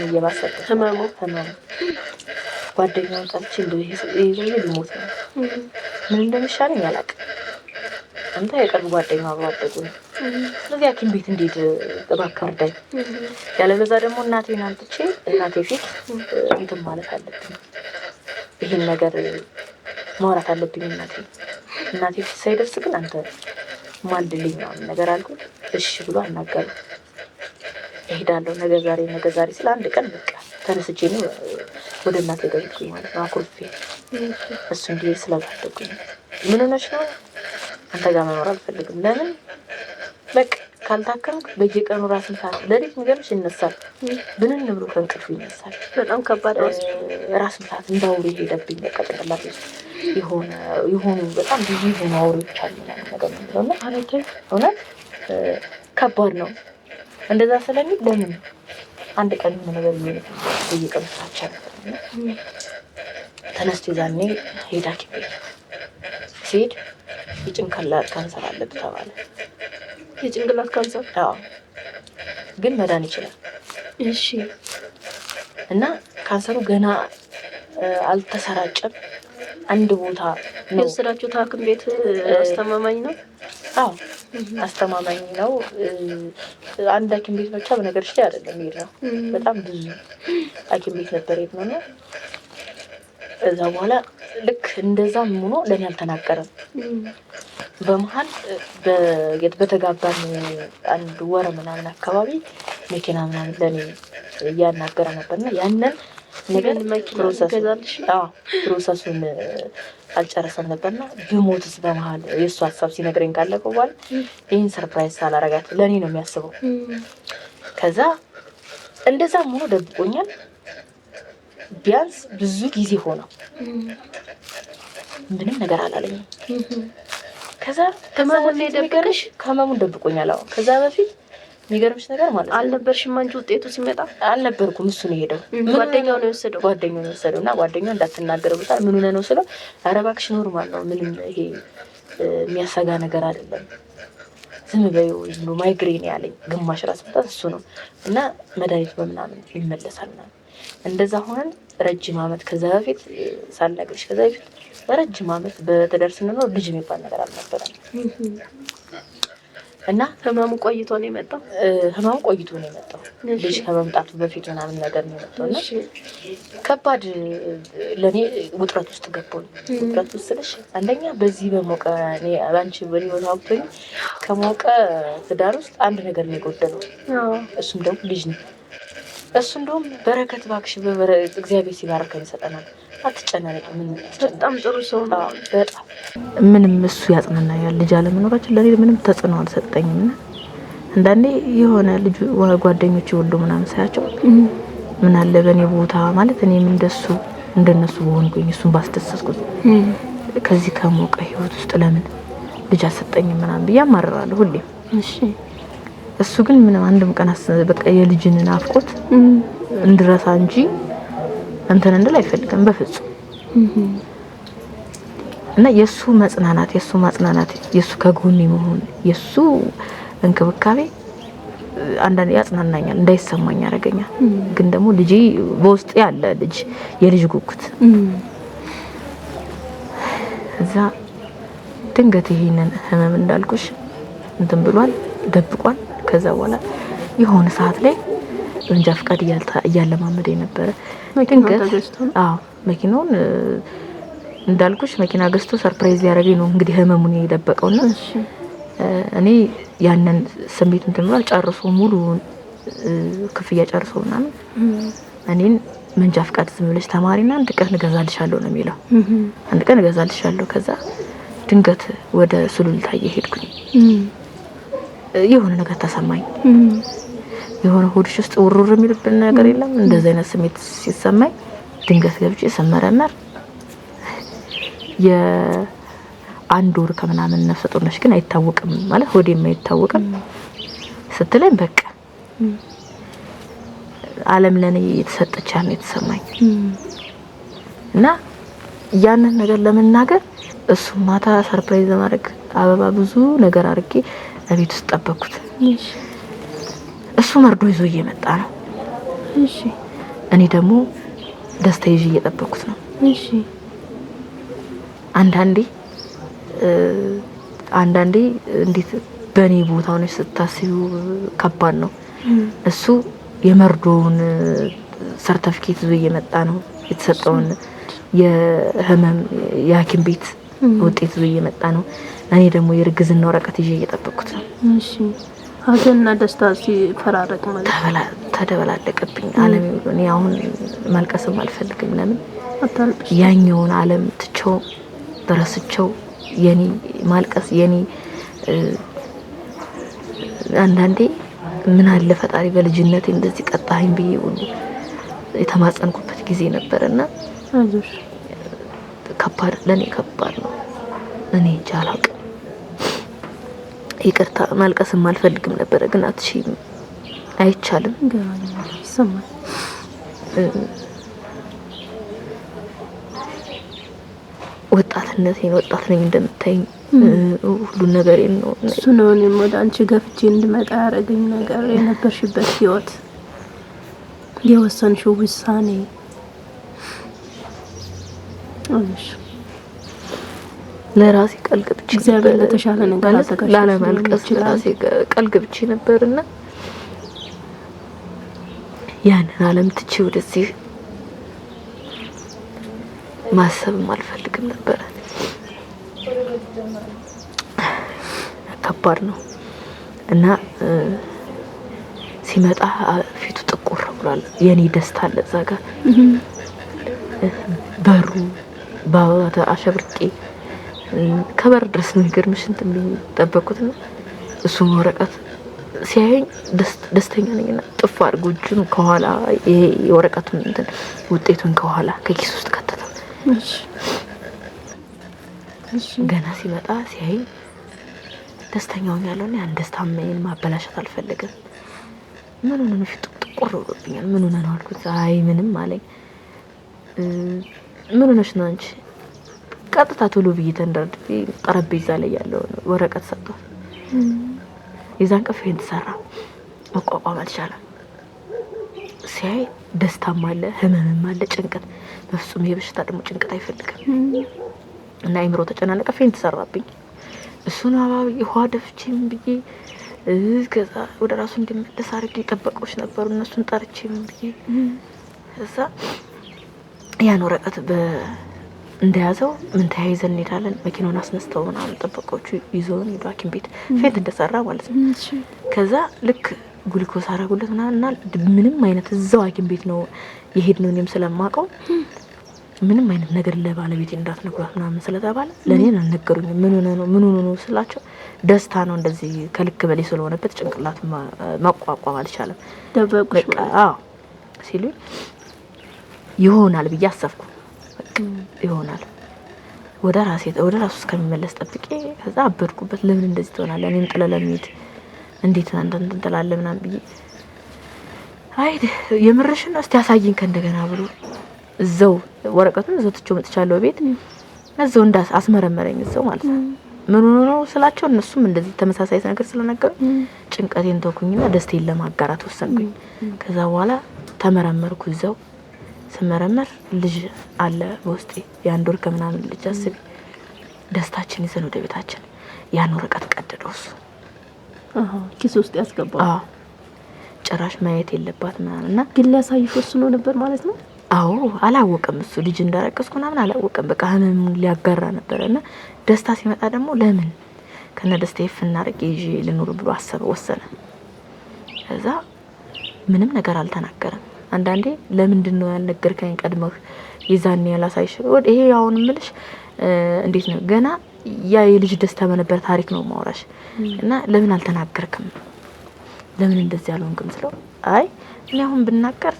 እየባሰበት ህመሙ ጓደኛውን ጠርቼ ይዞ ሊሞት ነው ምን እንደሚሻለኝ አላውቅም። አንተ የቅርብ ጓደኛው አብሮ አደጉ ነው። ስለዚህ ሐኪም ቤት እንዴት እባክህ እርዳኝ፣ ያለበዛ ደግሞ እናቴን አምጥቼ እናቴ ፊት እንትን ማለት አለብኝ፣ ይሄን ነገር ማውራት አለብኝ እናቴ ፊት ሳይደርስ ግን አንተ ማልድልኝ ነገር አልኩት። እሺ ብሎ አናገረ። እሄዳለሁ ነገ ዛሬ ስለ አንድ ቀን በቃ ተነስቼ ነው ወደ እናቴ ደረስኩኝ ማለት ነው። አኩርፌ እሱ እንዲህ ስለባደጉኝ ምን ሆነሽ ነው አንተ ጋር መኖር አልፈልግም። ለምን በቃ ካልታከምክ በየቀኑ ራስ ምታት ለሊት ነገርሽ ይነሳል። ብንን ብሎ ከእንቅልፉ ይነሳል። በጣም ከባድ ራስ ምታት እንዳውሬ ሄደብኝ። በቃ ጭንቅላቴ ውስጥ የሆኑ በጣም ብዙ የሆኑ አውሬዎች አሉ ነገር ነው ማለት እውነት ከባድ ነው። እንደዛ ስለሚል ለምን አንድ ቀን ምን ነገር ይሆን በየቀኑ ታቻለ ተነስቶ ዛኔ ሄዳ ሲሄድ የጭንቅላት ካንሰር አለበት ተባለ። የጭንቅላት ካንሰር? አዎ፣ ግን መዳን ይችላል። እሺ። እና ካንሰሩ ገና አልተሰራጨም። አንድ ቦታ ነው የወሰዳችሁት ሐኪም ቤት? አስተማማኝ ነው? አዎ፣ አስተማማኝ ነው። አንድ ሐኪም ቤት ብቻ በነገርሽ ላይ አይደለም ነው በጣም ብዙ ሐኪም ቤት ነበር የሄድነውና እዛ በኋላ ልክ እንደዛም ሆኖ ለኔ አልተናገረም። በመሃል በተጋባን አንድ ወር ምናምን አካባቢ መኪና ምናምን ለኔ እያናገረ ነበርና ያንን ነገር ፕሮሰሱን አልጨረሰም ነበርና ብሞትስ በመሃል የእሱ ሀሳብ ሲነግረኝ ካለፈው በኋላ ይህን ሰርፕራይዝ ሳላረጋት ለእኔ ነው የሚያስበው። ከዛ እንደዛም ሆኖ ደብቆኛል። ቢያንስ ብዙ ጊዜ ሆነው ምንም ነገር አላለኝም። ከዛ ከመሙን ደብቆኛል። አዎ ከዛ በፊት የሚገርምሽ ነገር ማለት ነው አልነበርሽም አንቺ ውጤቱ ሲመጣ? አልነበርኩም። እሱ ነው የሄደው። ጓደኛው ነው የወሰደው እና ጓደኛው እንዳትናገረው ብታል ምን ሆነ ነው ስለው ኧረ እባክሽ ኖርማል ነው ምንም ይሄ የሚያሰጋ ነገር አይደለም ዝም በይው ዝም ብሎ ማይግሬን ያለኝ ግማሽ ራስ ምታት እሱ ነው እና መድኃኒት በምናምን ይመለሳል ምናምን እንደዛ ሆነን ረጅም ዓመት ከዛ በፊት ሳልነግርሽ ከዛ በፊት ረጅም ዓመት በትዳር ስንኖር ልጅ የሚባል ነገር አልነበረም። እና ህመሙ ቆይቶ ነው የመጣው። ልጅ ከመምጣቱ በፊት ምናምን ነገር ነው የመጣው እና ከባድ ለኔ ውጥረት ውስጥ ገባሁኝ። ውጥረት ውስጥ ስልሽ አንደኛ በዚህ በሞቀ እኔ አንቺ በሊሆን አውጥቶኝ ከሞቀ ትዳር ውስጥ አንድ ነገር ነው የጎደለው። እሱም ደግሞ ልጅ ነው። እሱ እንደውም በረከት እባክሽ እግዚአብሔር ሲባርከን ይሰጠናል። አትጨናነቂ። ምን በጣም ጥሩ ሰው ነው። በጣም ምንም እሱ ያጽናናኛል። ልጅ አለመኖራችን ለኔ ምንም ተጽዕኖ አልሰጠኝም። እና አንዳንዴ የሆነ ልጅ ጓደኞቼ ወልዶ ምናምን ሳያቸው ምን አለ በኔ ቦታ ማለት እኔም እንደነሱ በሆንኩኝ እሱን ባስደሰስኩት ከዚህ ከሞቀ ህይወት ውስጥ ለምን ልጅ አልሰጠኝም ምናምን ብዬ አማርራለሁ ሁሌም። እሺ እሱ ግን ምንም አንድም ቀን በቃ የልጅን ናፍቆት እንድረሳ እንጂ እንትን እንድል አይፈልግም በፍጹም። እና የሱ መጽናናት የሱ ከጎኔ መሆን የሱ እንክብካቤ አንዳንዴ ያጽናናኛል፣ እንዳይሰማኝ ያደርገኛል። ግን ደግሞ ልጄ በውስጤ ያለ የልጅ ጉጉት እዛ ድንገት ይሄንን ህመም እንዳልኩሽ እንትን ብሏል፣ ደብቋል። ከዛ በኋላ የሆነ ሰዓት ላይ እንጃ ፍቃድ እያለማመደኝ ነበረ። መኪናውን እንዳልኩሽ መኪና ገዝቶ ሰርፕራይዝ ያደረገኝ ነው እንግዲህ ህመሙን የደበቀውና እኔ ያንን ስሜት እንትን ብሏል። ጨርሶ ሙሉ ክፍያ ጨርሶ ምናምን እኔን መንጃ ፍቃድ ዝም ብለሽ ተማሪና አንድ ቀን እገዛልሻለሁ ነው የሚለው። አንድ ቀን እገዛልሻለሁ። ከዛ ድንገት ወደ ሱሉልታ እየሄድኩኝ የሆነ ነገር ተሰማኝ። የሆነ ሆድሽ ውስጥ ውሩር የሚልብን ነገር የለም? እንደዚህ አይነት ስሜት ሲሰማኝ ድንገት ገብቼ ስመረመር 1 ወር ከምናምን ነፍሰ ጡር ነሽ ግን አይታወቅም ማለት ሆዴም አይታወቅም ስትለኝ በቃ ዓለም ለኔ የተሰጠች ነው የተሰማኝ እና ያንን ነገር ለመናገር እሱ ማታ ሰርፕራይዝ ማድረግ አበባ ብዙ ነገር አድርጌ ለቤት ውስጥ ጠበቅኩት። እሱ መርዶ ይዞ እየመጣ ነው። እሺ እኔ ደግሞ ደስታ ይዤ እየጠበቅኩት ነው። እሺ አንዳንዴ እንዴት በኔ ቦታ ሆነሽ ስታስቢው ከባድ ነው። እሱ የመርዶውን ሰርቲፊኬት ይዞ እየመጣ ነው የተሰጠውን የህመም የሐኪም ቤት ውጤት ይዞ እየመጣ ነው። እኔ ደግሞ የርግዝና ወረቀት ይዤ እየጠበቅኩት ነው። እሺ ሀዘንና ደስታ ሲፈራረቅ ማለት ተደበላለቀብኝ። ዓለም እኔ አሁን ማልቀስም አልፈልግም። ለምን ያኛውን ዓለም ትቼው ደረስቸው የኔ ማልቀስ የኔ አንዳንዴ ምን አለ ፈጣሪ በልጅነቴ እንደዚህ ቀጣኸኝ ብዬ ሁሉ የተማጸንኩበት ጊዜ ነበርና አይዞሽ ከባድ ለኔ ከባድ ነው። እኔ ጃላቅ ይቅርታ ማልቀስም አልፈልግም ነበር ግን አትሺም አይቻልም። ይሰማል ወጣት ነኝ እንደምታይኝ ሁሉ ነገሬን ነው እሱ ነው እኔም ወደ አንቺ ገፍቼ እንድመጣ ያደረገኝ ነገር የነበርሽበት ህይወት የወሰንሽው ውሳኔ እሺ ለራሴ ቀልግብቼ እግዚአብሔር ለተሻለ ነገር አዘጋጅቶ ላለማልቀስ ለራሴ ቀልግብቼ ነበርና ያንን ዓለም ትቼ ወደዚህ ማሰብም አልፈልግም ነበር። ከባድ ነው እና ሲመጣ ፊቱ ጥቁር ብሏል። የኔ ደስታ አለ እዛ ጋር በሩ ባባታ አሸብርቄ ከበር ድረስ ነው ይገርምሽ እንትን ጠበቅኩት ነው። እሱ ወረቀት ሲያየኝ ደስተኛ ነኝና ጥፍ አድርጎ እጁን ከኋላ ይሄ የወረቀቱን እንትን ውጤቱን ከኋላ ከኪስ ውስጥ ከተተው። እሺ ገና ሲመጣ ሲያየኝ ደስተኛው ያለውና ያን ደስታዬን ማበላሸት አልፈልግም። ምን ሆነ ነው ፊቱ ጥቁር ብሎብኛል። ምን ሆነ ነው አልኩት። አይ ምንም አለኝ። ምን ሆነሽ ነው አንቺ? ቀጥታ ቶሎ ብዬ ተንደርድሬ ጠረጴዛ ላይ ያለው ወረቀት ሰጠው። የዛን ቀን ፌንት ሰራ። መቋቋም አልቻለም። ሲያይ ደስታም አለ ህመምም አለ ጭንቀት። በፍጹም የበሽታ ደግሞ ጭንቀት አይፈልግም እና አይምሮ ተጨናነቀ። ፌንት ሰራብኝ። እሱን አባቢ ውሃ ደፍቼም ብዬ ከዛ ወደ ራሱ እንዲመለስ አድርጌ ጠበቆች ነበሩ። እነሱን ጠርቼም ብዬ እዛ ያን ወረቀት እንደያዘው ምን ተያይዘን እንሄዳለን። መኪናውን አስነስተው ምናምን ጠበቆቹ ይዘውን ሄዱ ሐኪም ቤት ፌንት እንደሰራ ማለት ነው። ከዛ ልክ ጉሊኮስ አረጉለት እና ምንም አይነት እዛው ሐኪም ቤት ነው የሄድነው። እኔም ስለማውቀው ምንም አይነት ነገር ለባለቤቴ እንዳትነግሯት ምናምን ስለተባለ ለኔ አልነገሩኝም። ምን ሆነ ነው ስላቸው ደስታ ነው እንደዚህ ከልክ በላይ ስለሆነበት ጭንቅላት መቋቋም አልቻለም። ደበቁሽ ሲሉ ይሆናል ብዬ አሰብኩ። ይሆናል ወደ ራሱ እስከሚመለስ ጠብቄ ከዛ አበድኩበት። ለምን እንደዚህ ትሆናለህ? እኔን ጥለህ ለምንሄድ እንዴት አንተን እንተላለን ምናምን ብዬ አይ የምርሽን ነው እስቲ ያሳየኝ ከእንደገና ብሎ እዛው ወረቀቱን እዛው ትቼው መጥቻለሁ ቤት። እዛው አስመረመረኝ እዛው ማለት ነው። ምን ሆኖ ነው ስላቸው እነሱም እንደዚህ ተመሳሳይ ነገር ስለነገሩ ጭንቀቴን ተውኩኝና ደስታዬን ለማጋራት ወሰንኩኝ። ከዛ በኋላ ተመረመርኩ። እዛው ስመረመር ልጅ አለ በውስጤ የ1 ወር ከምናምን ልጅ። አስቢ ደስታችን ይዘን ወደ ቤታችን ያን ወረቀት ቀደደው እሱ ኪስ ውስጥ ያስገባው። ጭራሽ ማየት የለባት ምናምንና ግን ሊያሳይሽ ወስኖ ነበር ማለት ነው። አዎ አላወቀም እሱ ልጅ እንዳረቀስኩ ምናምን አላወቀም። በቃ ህመሙን ሊያጋራ ነበርና ደስታ ሲመጣ ደግሞ ለምን ከነ ደስታዬ ፍናርቄ ይዤ ልኑር ብሎ ወሰነ። ከዛ ምንም ነገር አልተናገረም። አንዳንዴ ለምንድን ነው ያልነገርከኝ ቀድመህ ይዛኔ ያላሳይሽ? ይሄ አሁን ምልሽ እንዴት ነው ገና ያ የልጅ ደስታ በነበር ታሪክ ነው ማውራሽ እና ለምን አልተናገርክም? ለምን እንደዚህ ያልሆንክም ስለው አይ እኔ አሁን ብናገር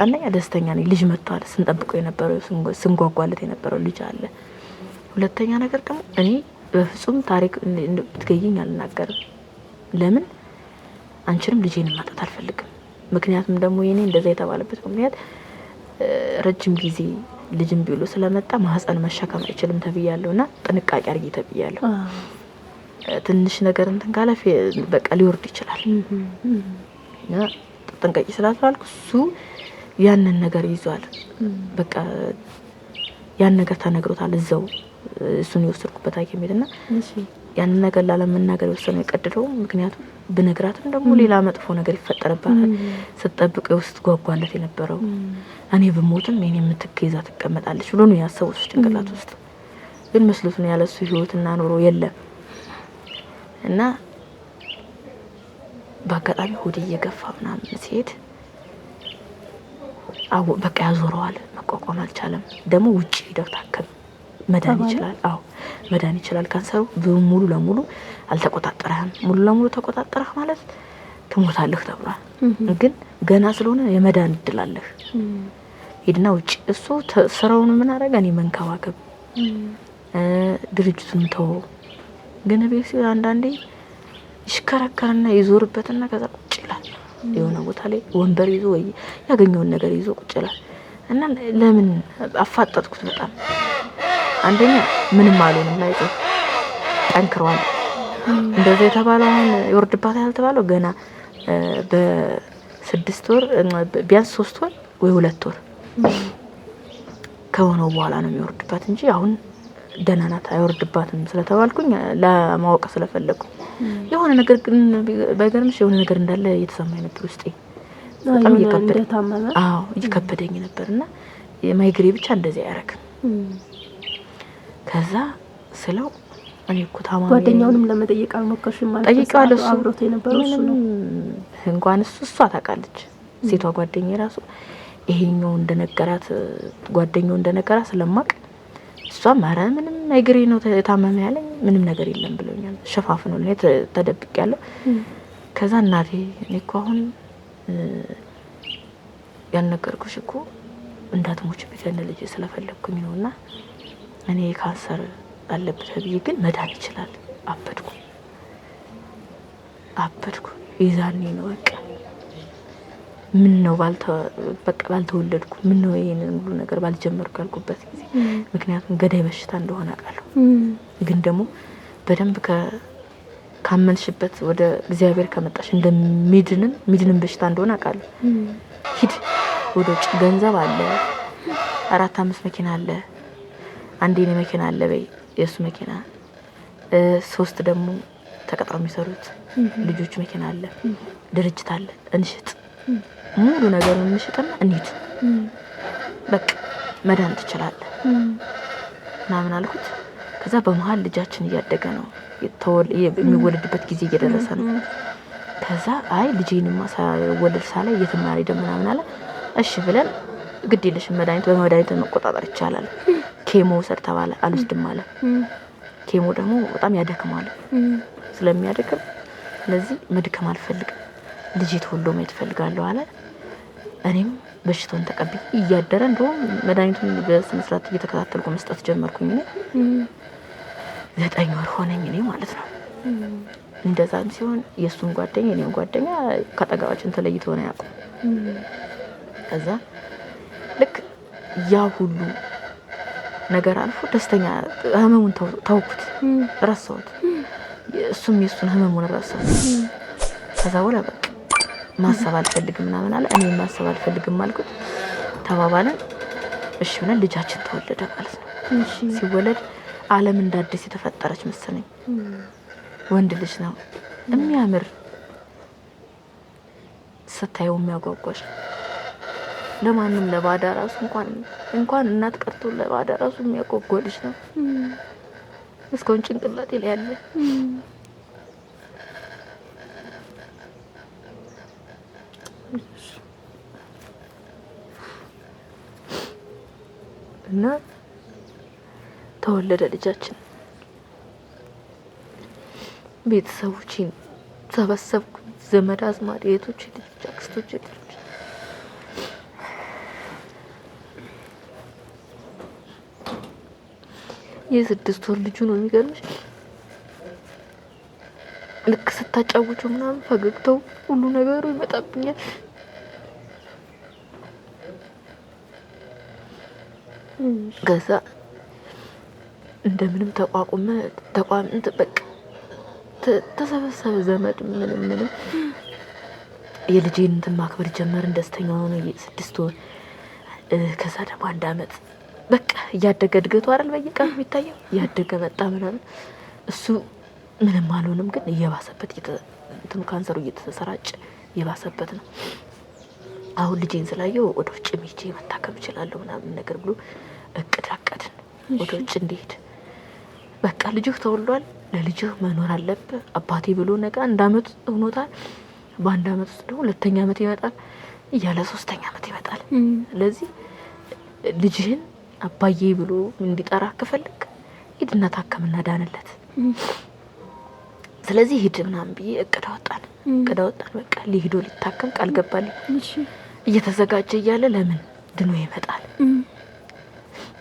አንደኛ ደስተኛ ነኝ። ልጅ መጥቷል። ስንጠብቀው የነበረው ስንጓጓለት የነበረው ልጅ አለ። ሁለተኛ ነገር ደግሞ እኔ በፍጹም ታሪክ እንድትገይኝ አልናገርም። ለምን አንቺንም ልጄንም ማጣት አልፈልግም። ምክንያቱም ደግሞ የኔ እንደዛ የተባለበት ምክንያት ረጅም ጊዜ ልጅም ቢሉ ስለመጣ ማህፀን መሸከም አይችልም ተብያለሁና ጥንቃቄ አድርጊ ተብያለሁ። ትንሽ ነገር እንትን ካለ በቃ ሊወርድ ይችላል እና ጥንቃቄ ስላልኩ እሱ ያንን ነገር ይዟል። በቃ ያን ነገር ተነግሮታል እዛው እሱን የወሰድኩበት ሐኪም ቤትና ያን ነገር ላለመናገር የወሰነው የቀደደው ምክንያቱም ብነግራትም ደግሞ ሌላ መጥፎ ነገር ይፈጠርባታል። ስትጠብቀው ውስጥ ጓጓለት የነበረው እኔ ብሞትም የኔ የምትገዛ ትቀመጣለች ብሎ ነው ያሰበው ጭንቅላት ውስጥ። ግን መስሎት ነው ያለሱ ህይወትና ኑሮ የለም እና በአጋጣሚ ሆዴ እየገፋ ምናምን ሲሄድ በቃ ያዞረዋል። መቋቋም አልቻለም። ደግሞ ውጪ ሄደው ታከም መዳን ይችላል። አዎ መዳን ይችላል። ካንሰሩ ሙሉ ለሙሉ አልተቆጣጠረህም። ሙሉ ለሙሉ ተቆጣጠረህ ማለት ትሞታለህ ተብሏል። ግን ገና ስለሆነ የመዳን እድል አለህ። ሄድና ውጪ እሱ ስራውን ምን አደረገ? እኔ መንከባከብ ድርጅቱን ተው። ግን ቤት ሲሆን አንዳንዴ ይሽከረከርና ይዞርበትና ከዛ ቁጭ ይላል። የሆነ ቦታ ላይ ወንበር ይዞ ወይ ያገኘውን ነገር ይዞ ቁጭ ይላል እና ለምን አፋጠጥኩት በጣም። አንደኛ ምንም አልሆንም ላይ ጠንክሯል። እንደዛ የተባለው አሁን ይወርድባታል ያልተባለው ገና በ6 ወር ቢያንስ 3 ወር ወይ 2 ወር ከሆነው በኋላ ነው የሚወርድባት እንጂ አሁን ደህና ናት አይወርድባትም ስለተባልኩኝ ለማወቅ ስለፈለኩ የሆነ ነገር ግን ባይገርምሽ የሆነ ነገር እንዳለ እየተሰማኝ ነበር ውስጤ። በጣም እየከበደኝ ነበርና የማይግሬ ብቻ እንደዚህ ያረክም። ከዛ ስለው እኔ እኮ ታማሚ ጓደኛውንም ለመጠየቅ አልሞከርሽም ማለት ነው? ጠይቀዋለሁ። እሱ አብሮት የነበረው እሱ ነው። እንኳን እሷ ታውቃለች። ሴቷ ጓደኛዬ ራሱ ይሄኛው እንደነገራት ጓደኛው እንደነገራት ስለማቅ እሷም ኧረ ምንም ማይግሬ ነው የታመመ ያለኝ ምንም ነገር የለም ብሎኛል። ሸፋፍነው ነው ተደብቄያለሁ። ከዛ እናቴ እኔ እኮ አሁን ያልነገርኩሽ እኮ እንዳትሞች ቢገን ልጅ ስለፈለኩኝ ነውና እኔ ካንሰር አለበት ብዬ ግን መዳን ይችላል። አበድኩ ይዛኔ ነው በቃ ምን ነው ባልተወለድኩ ምን ነው ይሄንን ሁሉ ነገር ባልጀመርኩ ያልኩበት ጊዜ። ምክንያቱም ገዳይ በሽታ እንደሆነ አውቃለሁ። ግን ደግሞ በደንብ ካመንሽበት ወደ እግዚአብሔር ከመጣሽ እንደሚድንም በሽታ እንደሆነ አውቃለሁ። ሂድ ወደ ውጭ ገንዘብ አለ 4-5 መኪና አለ። አንዴ የኔ መኪና አለ በይ የሱ መኪና 3 ደግሞ ተቀጥረው የሚሰሩት ልጆች መኪና አለ። ድርጅት አለ እንሽጥ ሙሉ ነገር እንሽጥና እንሂድ በቃ መዳን ትችላለህ ምናምን አልኩት። ከዛ በመሃል ልጃችን እያደገ ነው የሚወለድበት ጊዜ እየደረሰ ነው። ከዛ አይ ልጄንማ ሳይወለድ ሳላይ እየተማሪ ምናምን አለ። እሺ ብለን ግድ የለሽም በመድኃኒት መቆጣጠር ይቻላል። ኬሞ ወሰድ ተባለ። አልወስድም አለ። ኬሞ ደግሞ በጣም ያደክማል። ስለሚያደክም ስለዚህ መድከም አልፈልግም ልጄ ተወልዶ ማየት ፈልጋለሁ አለ። እኔም በሽታውን ተቀብዬ እያደረ እንደውም መድኃኒቱን በስነ ስርዓት እየተከታተልኩ መስጠት ጀመርኩኝ። 9 ወር ሆነኝ እኔ ማለት ነው። እንደዛም ሲሆን የሱን ጓደኛ የኔን ጓደኛ ከጠጋባችን ተለይተው ነው ያውቁ። ከዛ ልክ ያ ሁሉ ነገር አልፎ ደስተኛ ህመሙን ተውኩት፣ ረሳሁት። እሱም የሱን ህመሙን ረሳሁት። ከዛ በኋላ በቃ ማሰብ አልፈልግም ምናምን አለ። እኔ ማሰብ አልፈልግም አልኩት። ተባባለን። እሺ ብለን ልጃችን ተወለደ ማለት ነው። ሲወለድ ዓለም እንዳዲስ የተፈጠረች መሰለኝ። ወንድ ልጅ ነው የሚያምር ስታየው የሚያጓጓሽ ለማንም ለባዳ ራሱ እንኳን እናት ቀርቶ ለባዳ ራሱ የሚያጓጓ ልጅ ነው። እስካሁን ጭንቅላቴ ላይ ያለ እና ተወለደ ልጃችን። ቤተሰቦቼን ሰበሰብኩ፣ ዘመድ አዝማድ፣ እህቶቼ ልጆች፣ አክስቶቼ ልጆች የ6 ወር ልጁ ነው የሚገርምሽ። ልክ ስታጫውቹ ምናምን ፈገግታው ሁሉ ነገሩ ይመጣብኛል። ከዛ እንደምንም ተቋም በቃ ተሰበሰበ ዘመድ ምንም የልጄን እንትን ማክበር ጀመርን። ደስተኛ ሆነ 6 ወር። ከዛ ደግሞ 1 አመት በቃ እያደገ እድገቱ አይደል በየቀኑ የሚታየው እያደገ መጣ ምናምን። እሱ ምንም አልሆንም፣ ግን እየባሰበት እንትኑ ካንሰሩ እየተሰራጨ እየባሰበት ነው። አሁን ልጄን ስላየው ወደ ውጭ ሄጄ መታከም እችላለሁ ምናምን ነገር ብሎ እቅድ አቀድን ወደ ውጭ እንዲሄድ። በቃ ልጅህ ተወልዷል፣ ለልጅህ መኖር አለብህ አባቴ ብሎ ነገ 1 አመት ሆኖታል። በ1 አመት ውስጥ ደግሞ 2ኛ አመት ይመጣል እያለ 3ኛ አመት ይመጣል። ስለዚህ ልጅህን አባዬ ብሎ እንዲጠራ ከፈለክ ሂድና ታከምና ዳንለት። ስለዚህ ሂድ ምናምን ብዬ እቅድ አወጣን። በቃ ሊሄዶ ሊታከም ቃል ገባልኝ። እየተዘጋጀ እያለ ለምን ድኖ ይመጣል፣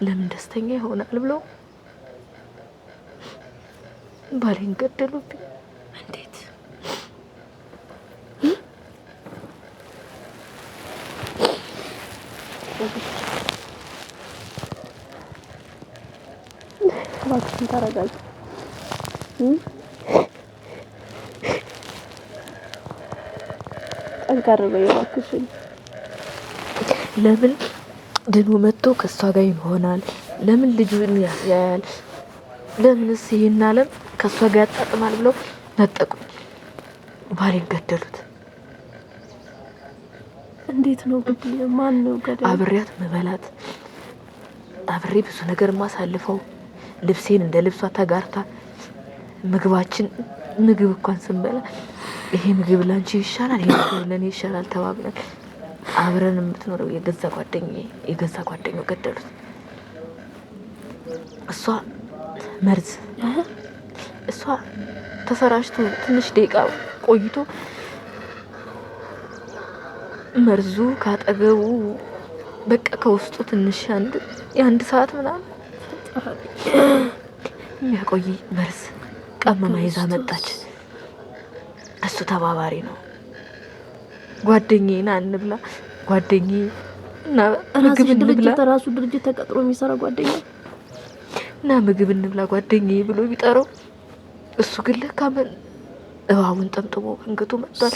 ለምን ደስተኛ ይሆናል ብሎ ባሌን ገደሉብኝ። እንዴት? እባክሽን ተረጋጊ። ጠንከር በይ እባክሽን። ለምን ድኖ መጥቶ ከሷ ጋር ይሆናል? ለምን ልጁን ያያል? ለምንስ ይሄን ዓለም ከሷ ጋር ያጣጥማል ብለው ነጠቁኝ። ባሌን ገደሉት። እንዴት ነው ግድ? ማን ነው ገደለ? አብሬያት መበላት፣ አብሬ ብዙ ነገር ማሳልፈው፣ ልብሴን እንደ ልብሷ ተጋርታ ምግብ እንኳን ስንበላ ይሄ ምግብ ላንቺ ይሻላል፣ ይሄ ምግብ ለኔ ይሻላል ተባብለን አብረን የምትኖረው የገዛ ጓደኛው ገደሉት። እሷ መርዝ እሷ ተሰራጭቶ ትንሽ ደቂቃ ቆይቶ መርዙ ካጠገቡ በቃ ከውስጡ ትንሽ የ1 ሰዓት ምናምን የሚያቆይ መርዝ ቀመማ ይዛ መጣች። እሱ ተባባሪ ነው። ጓደኛዬ ና እንብላ፣ ጓደኛዬ እና ምግብ እንብላ፣ ራሱ ድርጅት ተቀጥሮ የሚሰራ ጓደኛ እና ምግብ እንብላ ጓደኛዬ ብሎ ቢጠራው እሱ ግን ለካ እባቡን ጠምጥሞ አንገቱ መጥቷል።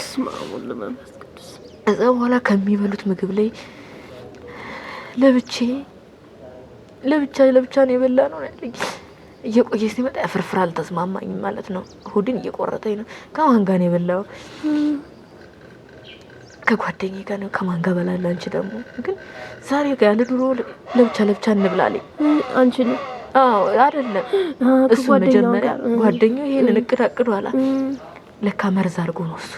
ከዛ በኋላ ከሚበሉት ምግብ ላይ ለብቻ ነው የበላ ነው ያለኝ። እየቆየ ሲመጣ ፍርፍር አልተስማማኝም ማለት ነው። ሆድን እየቆረጠኝ ነው። ከማን ጋር ነው የበላው? ከጓደኛዬ ጋር ነው። ከማን ጋር በላለ? አንቺ ደግሞ ግን ዛሬ ጋር ያለ ድሮ ለብቻ እንብላለኝ። አንቺ ነው? አዎ አይደለም። እሱ መጀመሪያ ጓደኛው ይሄንን እቅድ አቅዷል። ለካ መርዝ አድርጎ ነው እሱ።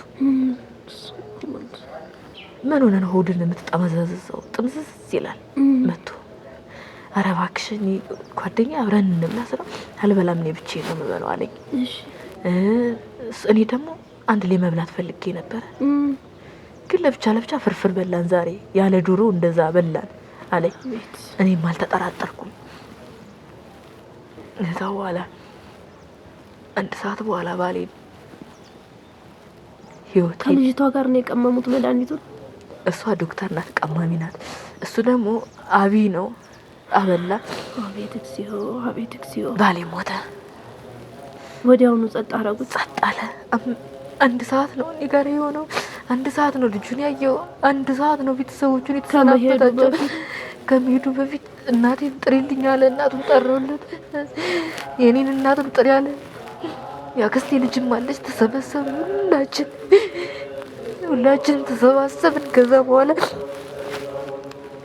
ምን ሆነ ነው ሆድን የምትጠመዘዘው? ጥምዝዝ ይላል መጥቶ። ኧረ እባክሽ ጓደኛ አብረን እንብላ ስለው አልበላም እኔ ብቻዬን ነው የምበላው አለኝ። እኔ ደግሞ አንድ ላይ መብላት ፈልጌ ነበር፣ ግን ለብቻ ፍርፍር በላን ዛሬ ያለ ድሮ እንደዛ በላን አለኝ። እኔም አልተጠራጠርኩም። ከዛ በኋላ 1 ሰዓት በኋላ ባሌ ህይወት ከልጅቷ ጋር ነው የቀመሙት መድኃኒቱን። እሷ ዶክተር ናት፣ ቀማሚ ናት። እሱ ደግሞ አብይ ነው አበላ። አቤት እግዚኦ። ባሌ ሞተ። ወዲያውኑ ጸጥ አደረጉት። ጸጥ አለ። 1 ሰዓት ነው እኔ ጋር የሆነው። 1 ሰዓት ነው ልጁን ያየው። 1 ሰዓት ነው ቤተሰቦቹን የተሰናበታቸው። ከመሄዱ በፊት እናቴን ጥሪልኝ አለ። እናቱን ጠራውለት። የኔን እናቱን ጥሪ አለ። ያክስቴ ልጅም አለች። ተሰበሰብን ሁላችንም ተሰባሰብን። ከዛ በኋላ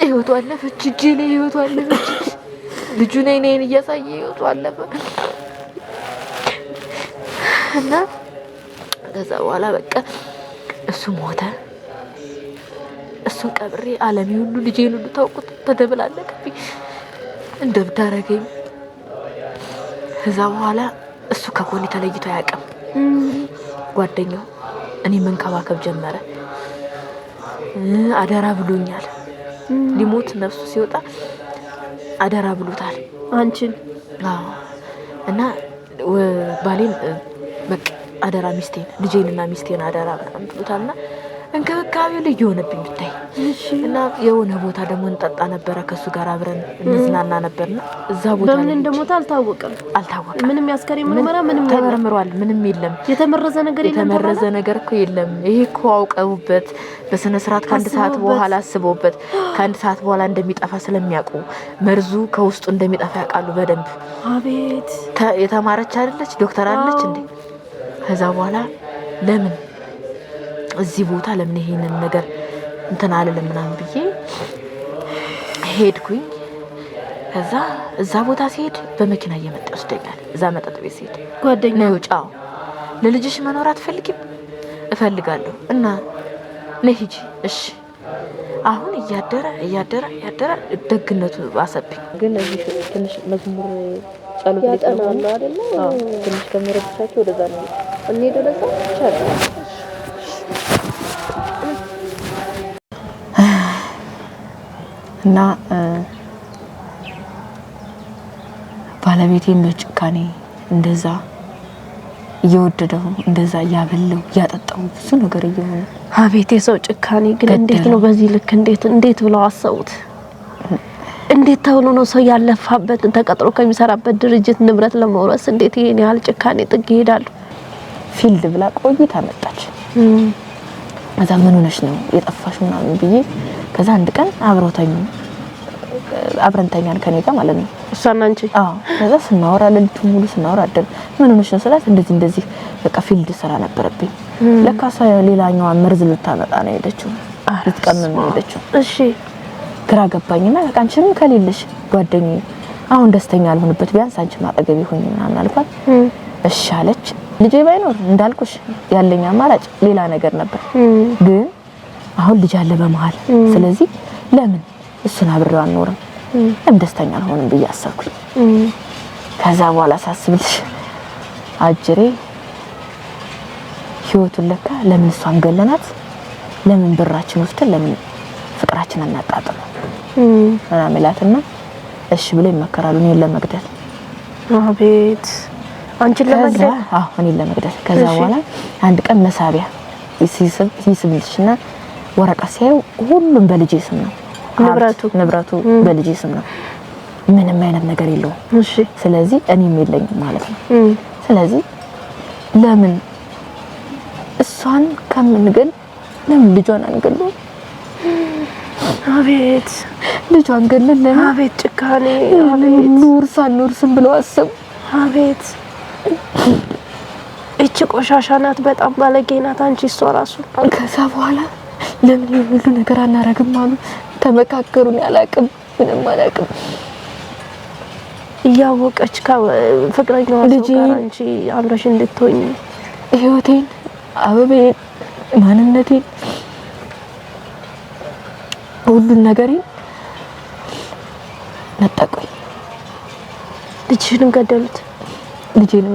ህይወቱ አለፈች። እጄ ላይ ህይወቱ አለፈች። ልጁ ነይን እያሳየ ህይወቱ አለፈ እና ከዛ በኋላ በቃ እሱ ሞተ። እሱን ቀብሬ ዓለሜ ሁሉ ልጄን ሁሉ ታውቁት ተደበላለቀብኝ፣ እንደ እብድ አደረገኝ። ከዛ በኋላ እሱ ከጎኔ ተለይቶ አያውቅም። ጓደኛው እኔ መንከባከብ ጀመረ። አደራ ብሎኛል። ሊሞት ነፍሱ ሲወጣ አደራ ብሎታል። አንቺን እና ባሌን በቃ አደራ ሚስቴን ልጄንና ሚስቴን አደራ ምናምን ብሎታልና እንክብካቤው ልዩ ሆነብኝ ብታይ። እና የሆነ ቦታ ደግሞ እንጠጣ ነበረ ከሱ ጋር አብረን እንዝናና ነበርና እዛ ቦታ በምን እንደሞታ አልታወቀም። ምንም ያስከሬ ምርመራ ምንም ተመርምሯል። ምንም የለም። የተመረዘ ነገር የለም። የተመረዘ ነገር እኮ የለም። ይሄ እኮ አውቀውበት በስነ ስርዓት ከአንድ ሰዓት በኋላ አስበውበት ከአንድ ሰዓት በኋላ እንደሚጠፋ ስለሚያውቁ መርዙ ከውስጡ እንደሚጠፋ ያውቃሉ በደንብ። አቤት የተማረች አይደለች ዶክተር አለች እንዴ። ከዛ በኋላ ለምን እዚህ ቦታ ለምን ይሄንን ነገር እንትን አለለም ምናምን ብዬ ሄድኩኝ። ከዛ እዛ ቦታ ሲሄድ በመኪና እየመጣ ወስደኛል። እዛ መጠጥ ቤት ሲሄድ ጓደኛው ጫው ለልጅሽ መኖር አትፈልጊም? እፈልጋለሁ እና ነይ ሂጂ። እሺ አሁን እያደረ ደግነቱ ባሰብኝ። ግን እዚህ ትንሽ መዝሙር ጸሎት ሊጠናሉ አይደለ? ትንሽ ከመረብሻቸው ወደዛ ነው እንሄድ ወደዛ ይቻላል። እና ባለቤቴን በጭካኔ እንደዛ እየወደደው እንደዛ እያበለው እያጠጣው ብዙ ነገር እየሆነ አቤት የሰው ጭካኔ ግን እንዴት ነው በዚህ ልክ እንዴት ብለው አሰቡት? እንዴት ተብሎ ነው ሰው ያለፋበት ተቀጥሮ ከሚሰራበት ድርጅት ንብረት ለመውረስ እንዴት ይሄን ያህል ጭካኔ ጥግ ይሄዳሉ? ፊልድ ብላ ቆይታ መጣች። ከዛ ምን ሆነሽ ነው የጠፋሽ ምናምን ብዬ ከዛ አንድ ቀን አብረንተኛን ከኔ ጋር ማለት ነው እሷና አንቺ። ከዛ ስናወራ ለልቱ ሙሉ ስናወራ አደረ። ምን ሆነሽ ነው ስላት እንደዚህ በቃ ፊልድ ስራ ነበረብኝ። ለካሳ ሌላኛው መርዝ ልታመጣ ነው ሄደችው ልትቀመም ነው ሄደችው። እሺ ግራ ገባኝና በቃ አንቺም ከሌለሽ ጓደኛዬ አሁን ደስተኛ አልሆንበት ቢያንስ አንቺ ማጠገብ ይሁን ምናምን አልኳት። እሺ አለች። ልጄ ባይኖር እንዳልኩሽ ያለኝ አማራጭ ሌላ ነገር ነበር። ግን አሁን ልጅ አለ በመሃል። ስለዚህ ለምን እሱን አብሬው አንኖርም? ለምን ደስተኛ አልሆንም ብዬ አሰብኩኝ። ከዛ በኋላ ሳስብልሽ አጅሬ ህይወቱን ለካ ለምን እሷን ገለናት? ለምን ብራችን ወስደን ለምን ፍቅራችን አናጣጥም? ምናምላትና እሺ ብሎ ይመከራሉ እኔን ለመግደል። አቤት አንቺን ለመግደል? አዎ እኔን ለመግደል። ከዛ በኋላ አንድ ቀን መሳቢያ ይስብልሽና ወረቀት ሲያዩ ሁሉም በልጄ ስም ነው ንብረቱ በልጄ ስም ነው። ምንም አይነት ነገር የለውም። እሺ ስለዚህ እኔም የለኝም ማለት ነው። ስለዚህ ለምን እሷን ከምንገል ለምን ልጇን አንገሉ? አቤት ልጇን ገለለ። አቤት ጭካኔ። አቤት ኑርሳን ብለው አሰቡ። አቤት እቺ ቆሻሻ ናት፣ በጣም ባለጌ ናት አንቺ እሷ ራሱ። ከዛ በኋላ ለምን ሁሉ ነገር አናረግም አሉ። ተመካከሩን። ያላቅም ምንም አላቅም። እያወቀች ፍቅረኛዋ ጋር አንቺ አብረሽ እንድትሆኝ ህይወቴን አበቤን ማንነቴን ሁሉን ነገሬን ነጠቁኝ። ልጄንም ገደሉት። ልጄንም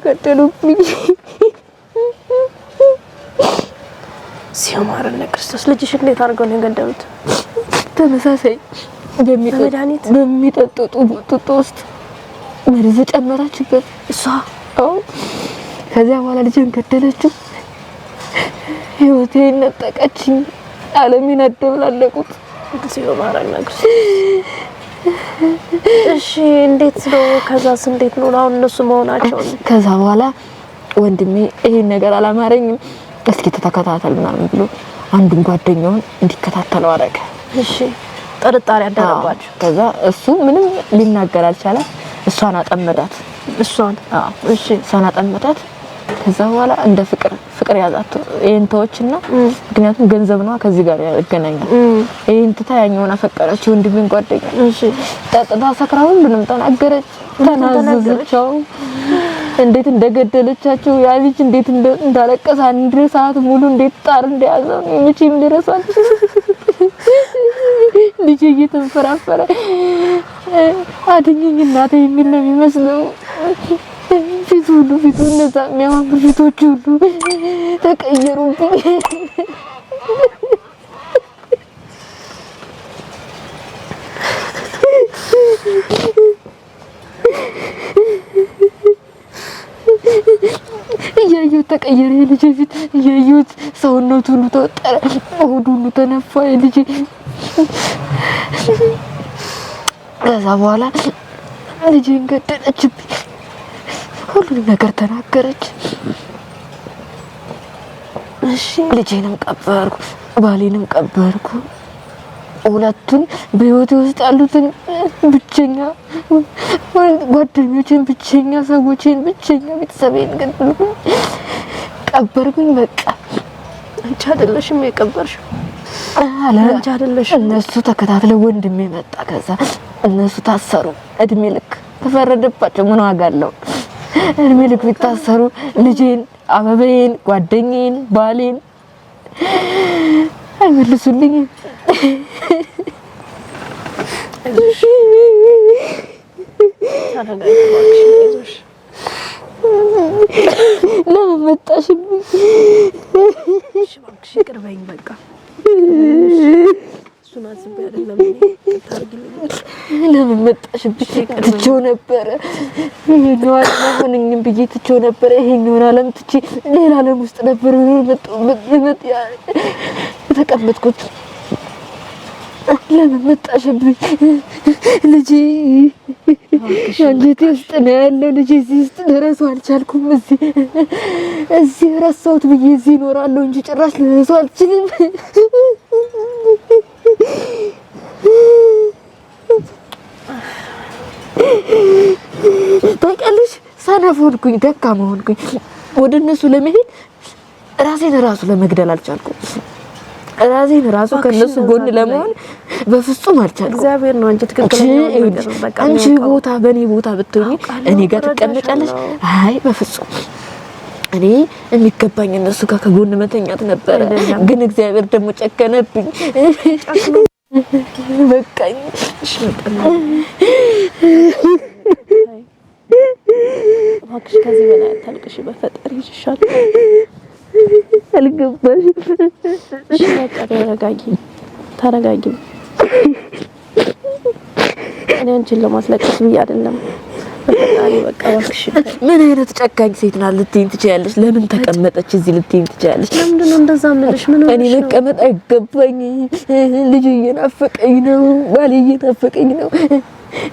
ገደሉብኝ። ሲያማርነ ክርስቶስ ልጅሽ እንዴት አድርገው ነው የገደሉት? ተመሳሳይ በሚጠጡት ጡጦ ውስጥ መርዝ ጨመራችበት እሷ። ከዚያ በኋላ ልጄን ገደለችው። ህይወቴን ነጠቀችኝ። ዓለሜን አደብላለቁት። ሲያማርነ ክርስቶስ። እሺ እንዴት ነው? ከዛስ እንዴት ነው አሁን እነሱ መሆናቸው? ከዛ በኋላ ወንድሜ ይሄን ነገር አላማረኝም እስኪ ተከታተል ምናምን ብሎ አንዱን ጓደኛውን እንዲከታተለው አደረገ። እሺ ጥርጣሬ አደረባችሁ። ከዛ እሱ ምንም ሊናገር አልቻለም። እሷን አጠመዳት። እሷን አጠመዳት። ከዛ በኋላ እንደ ፍቅር ያዛት የእንተዎችና ምክንያቱም ገንዘብ ነው ከዚህ ጋር ያገናኛል። ይሄን ተታያኛውን አፈቀረች ወንድሜን ጓደኛ። ጠጥታ ሰክራ ሁሉንም ተናገረች። ተናዘዘችው እንዴት እንደገደለቻቸው ያ ልጅ እንዴት እንዳለቀሰ አንድ ሰዓት ሙሉ እንዴት ጣር እንደያዘው ምንም ልረሳል። ልጅ እየተንፈራፈረ አድኝኝ እናቴ የሚል ነው የሚመስለው። ፊቱ እነዛ የሚያማምሩ ፊቶች ሁሉ ተቀየሩብኝ። ተቀየረ ልጄ ፊት ያዩት ሰውነቱ ሁሉ ተወጠረ ሆዱ ሁሉ ተነፋ ልጄ ከዛ በኋላ ልጄን ገደለችብኝ ሁሉንም ነገር ተናገረች እሺ ልጄንም ቀበርኩ ባሌንም ቀበርኩ ሁለቱን በህይወቴ ውስጥ ያሉትን ብቸኛ ጓደኞቼን ብቸኛ ሰዎችን ብቸኛ ቤተሰቤን ገደልኩኝ ቀበርኩኝ በቃ አንቺ አይደለሽም የቀበርሽው አንቺ አይደለሽም እነሱ ተከታትለው ወንድሜ መጣ ከዛ እነሱ ታሰሩ እድሜ ልክ ተፈረደባቸው ምን ዋጋ አለው እድሜ ልክ ቢታሰሩ ልጄን አበበዬን ጓደኛዬን ባሌን አይመልሱልኝ ለምን መጣሽብኝ እባክሽ ቅርበኝ በቃ እሱን አስቤ አይደለም ለምን መጣሽብኝ ትቼው ነበረ ይሄኛው አልሆነኝም ብዬ ትቼው ነበረ ይሄኛውን ዓለም ትቼ ሌላ ዓለም ውስጥ ነበር የተቀመጥኩት ለምን መጣሽብኝ ልጄ አንጀቴ ውስጥ ነው ያለው ልጄ እዚህ ውስጥ ልረሳው አልቻልኩም እዚህ ረሳሁት ብዬ እዚህ እኖራለሁ እንጂ ጭራሽ ልረሳው አልችልም ታውቂያለሽ ሰነፍ ሆንኩኝ ደካማ ሆንኩኝ ወደ እነሱ ለመሄድ ራሴን ራሱ ለመግደል አልቻልኩም ራሴን ራሱ ከነሱ ጎን ለመሆን በፍጹም አልቻልኩም እግዚአብሔር ነው እንጂ ትክክለኛው ነገር በቃ አንቺ ቦታ በኔ ቦታ ብትሆኚ እኔ ጋር ትቀመጫለሽ አይ በፍጹም እኔ የሚገባኝ እነሱ ጋር ከጎን መተኛት ነበር ግን እግዚአብሔር ደግሞ ጨከነብኝ በቃኝ እሺ በቃ እባክሽ ከዚህ በላይ አታልቅሽ በፈጣሪ ይሻል አልገባሽ እሺ በቃ ተረጋጊ እኔ አንቺን ለማስለቀስ ብዬ አይደለም በፈጣሪ በቃ እባክሽ ምን አይነት ጨካኝ ሴት ናት ልትይኝ ትችያለሽ ለምን ተቀመጠች እዚህ ልትይኝ ትችያለሽ ለምንድን ነው እንደዛ ምልሽ ምን እኔ መቀመጥ አይገባኝ ልጅ እየናፈቀኝ ነው ባሌ እየናፈቀኝ ነው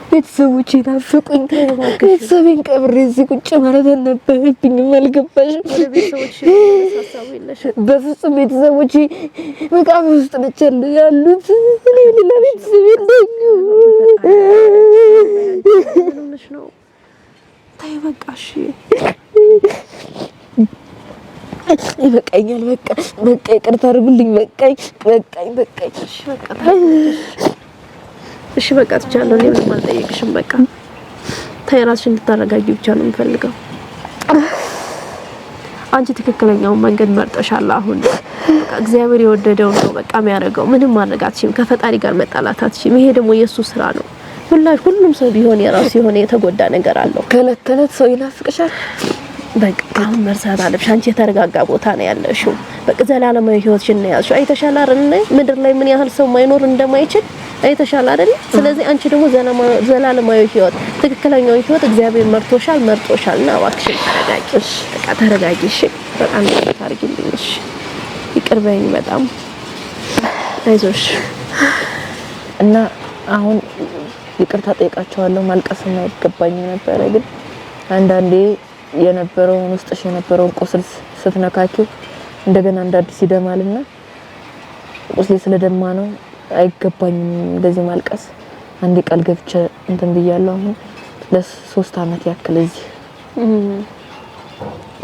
ቤተሰቦቼ ናፈቁኝ ቤተሰቤን ቀብሬ እዚህ ቁጭ ማለት አልነበረብኝ አልገባሽም ቤተሰቦቼ ተሳሳቡ ይለሽ በፍጹም ቤተሰቦቼ መቃብር ውስጥ ነቻለ ያሉት እኔ ሌላ ቤተሰብ የለኝም ምንሽ ነው ታይ በቃሽ ይበቃኛል በቃ ይቅርታ አድርጉልኝ በቃኝ እሺ በቃ ትቻለሁ እኔ ምንም አልጠየቅሽም በቃ ታይ ራስሽን እንድታረጋጊ ብቻ ነው የምፈልገው አንቺ ትክክለኛውን መንገድ መርጠሻል አሁን በቃ እግዚአብሔር የወደደው ነው በቃ የሚያደርገው ምንም ማድረጋትሽም ከፈጣሪ ጋር መጣላታትሽም ይሄ ደግሞ የሱ ስራ ነው ሁሉም ሰው ቢሆን የራሱ የሆነ የተጎዳ ነገር አለው ከለተለት ሰው ይናፍቅሻል በቃ አሁን መርሳት አለብሽ አንቺ የተረጋጋ ቦታ ነው ያለሽው በቃ ዘላለማዊ ህይወትሽን ነው ያልሽው አይተሻል አይደል ምድር ላይ ምን ያህል ሰው ማይኖር እንደማይችል አይተሻል አይደል ስለዚህ አንቺ ደግሞ ዘላለማዊ ህይወት ትክክለኛው ህይወት እግዚአብሔር መርጦሻልና እባክሽ ተረጋጊ በቃ ተረጋጊ እሺ በጣም ታርጊልኝ እሺ ይቅር በይኝ በጣም አይዞሽ እና አሁን ይቅርታ ጠይቃቸዋለሁ ማልቀስና ይገባኝ ነበር ግን አንዳንዴ የነበረውን ውስጥሽ የነበረውን ቁስል ስትነካኪው እንደገና እንዳዲስ ይደማልና ቁስሌ ስለደማ ነው አይገባኝም እንደዚህ ማልቀስ አንዴ ቃል ገብቼ እንትን ብያለሁ አሁን ለ3 አመት ያክል እዚህ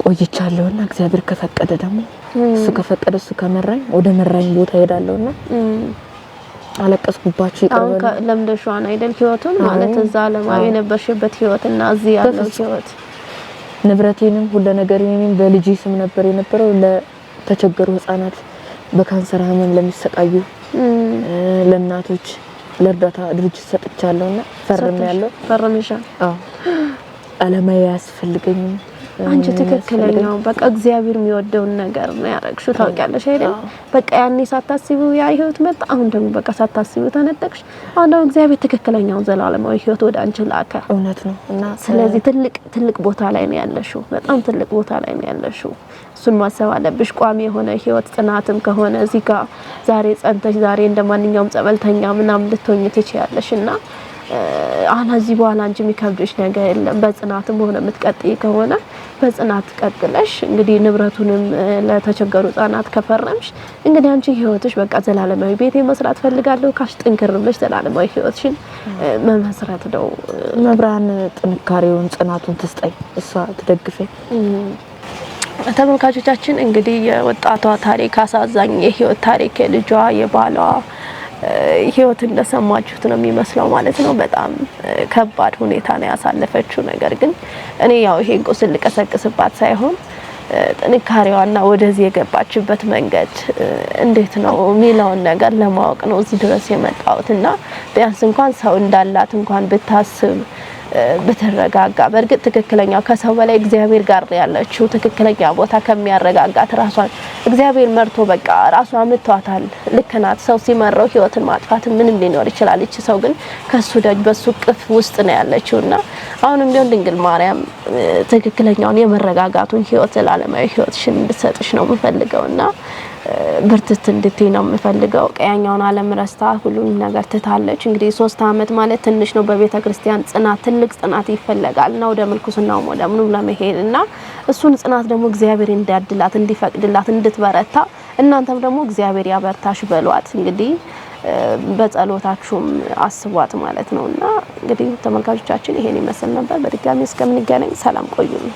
ቆይቻለሁና እግዚአብሔር ከፈቀደ ደግሞ እሱ ከፈቀደ እሱ ከመራኝ ወደ መራኝ ቦታ ሄዳለሁና አለቀስኩባችሁ ይቀርበል አሁን ለምደሽዋን አይደል ህይወቱን ማለት እዛ ለማው የነበርሽበት ህይወትና እዚህ ያለው ህይወት ንብረቴንም ሁሉ ነገሬንም በልጅ ስም ነበር የነበረው ለተቸገሩ ህፃናት በካንሰር ህመም ለሚሰቃዩ ለእናቶች ለእርዳታ ድርጅት ሰጥቻለሁና ፈርሜያለሁ ፈርሜሻል አለማያ ያስፈልገኝም አንቺ ትክክለኛው በቃ እግዚአብሔር የሚወደውን ነገር ነው ያረግሽው ታውቂያለሽ አይደል? በቃ ያኔ ሳታስቢው ያ ህይወት መጣ። አሁን ደግሞ በቃ ሳታስቢው ተነጠቅሽ። አሁን ደግሞ እግዚአብሔር ትክክለኛውን ዘላለማዊ ህይወት ወደ አንቺ ላከ። እውነት ነው። እና ስለዚህ ትልቅ ቦታ ላይ ነው ያለሽው። በጣም ትልቅ ቦታ ላይ ነው ያለሽው። እሱን ማሰብ አለብሽ። ቋሚ የሆነ ህይወት ጽናትም ከሆነ እዚህ ጋር ዛሬ ጸንተሽ ዛሬ እንደማንኛውም ጸበልተኛ ምናምን ልትሆኚ ትችያለሽና አሁን እዚህ በኋላ አንቺ የሚከብድሽ ነገር የለም። በጽናትም ሆነ የምትቀጥይ ከሆነ በጽናት ቀጥለሽ እንግዲህ ንብረቱንም ለተቸገሩ ህጻናት ከፈረምሽ እንግዲህ አንቺ ህይወትሽ በቃ ዘላለማዊ ቤት መስራት ፈልጋለሁ ካሽ ጥንክር ብለሽ ዘላለማዊ ህይወትሽን መመስረት ነው። መብራን ጥንካሬውን ጽናቱን ትስጠኝ፣ እሷ ትደግፈኝ። ተመልካቾቻችን እንግዲህ የወጣቷ ታሪክ አሳዛኝ የህይወት ታሪክ የልጇ የባሏ ህይወት እንደሰማችሁት ነው የሚመስለው ማለት ነው። በጣም ከባድ ሁኔታ ነው ያሳለፈችው። ነገር ግን እኔ ያው ይሄን ቁስል ልቀሰቅስባት ሳይሆን ጥንካሬዋና ወደዚህ የገባችበት መንገድ እንዴት ነው የሚለውን ነገር ለማወቅ ነው እዚህ ድረስ የመጣሁትና ቢያንስ እንኳን ሰው እንዳላት እንኳን ብታስብ ብትረጋጋ። በእርግጥ ትክክለኛው ከሰው በላይ እግዚአብሔር ጋር ያለችው ትክክለኛ ቦታ ከሚያረጋጋት ራሷን እግዚአብሔር መርቶ በቃ ራሷ አምጥቷታል። ልክ ናት። ሰው ሲመረው ህይወትን ማጥፋት ምንም ሊኖር ይችላል። እቺ ሰው ግን ከሱ ደጅ በሱ ቅፍ ውስጥ ነው ያለችውና አሁንም ቢሆን ድንግል ማርያም ትክክለኛውን የመረጋጋቱን ህይወት ዘላለማዊ ህይወትሽን እንድትሰጥሽ ነው የምፈልገውና ብርትት እንድትይ ነው የምፈልገው። ቀያኛውን ዓለም ረስታ ሁሉንም ነገር ትታለች። እንግዲህ 3 አመት ማለት ትንሽ ነው። በቤተ ክርስቲያን ጽናት ትልቅ ጽናት ይፈልጋል ነው ወደ ምልኩስናው ወደ ምኑ ለመሄድና እሱን ጽናት ደግሞ እግዚአብሔር እንዲያድላት እንዲፈቅድላት እንድትበረታ እናንተም ደግሞ እግዚአብሔር ያበርታሽ በሏት። እንግዲህ በጸሎታችሁም አስቧት ማለት ነውና እንግዲህ ተመልካቾቻችን ይሄን ይመስል ነበር። በድጋሚ እስከምንገናኝ ሰላም ቆዩልኝ።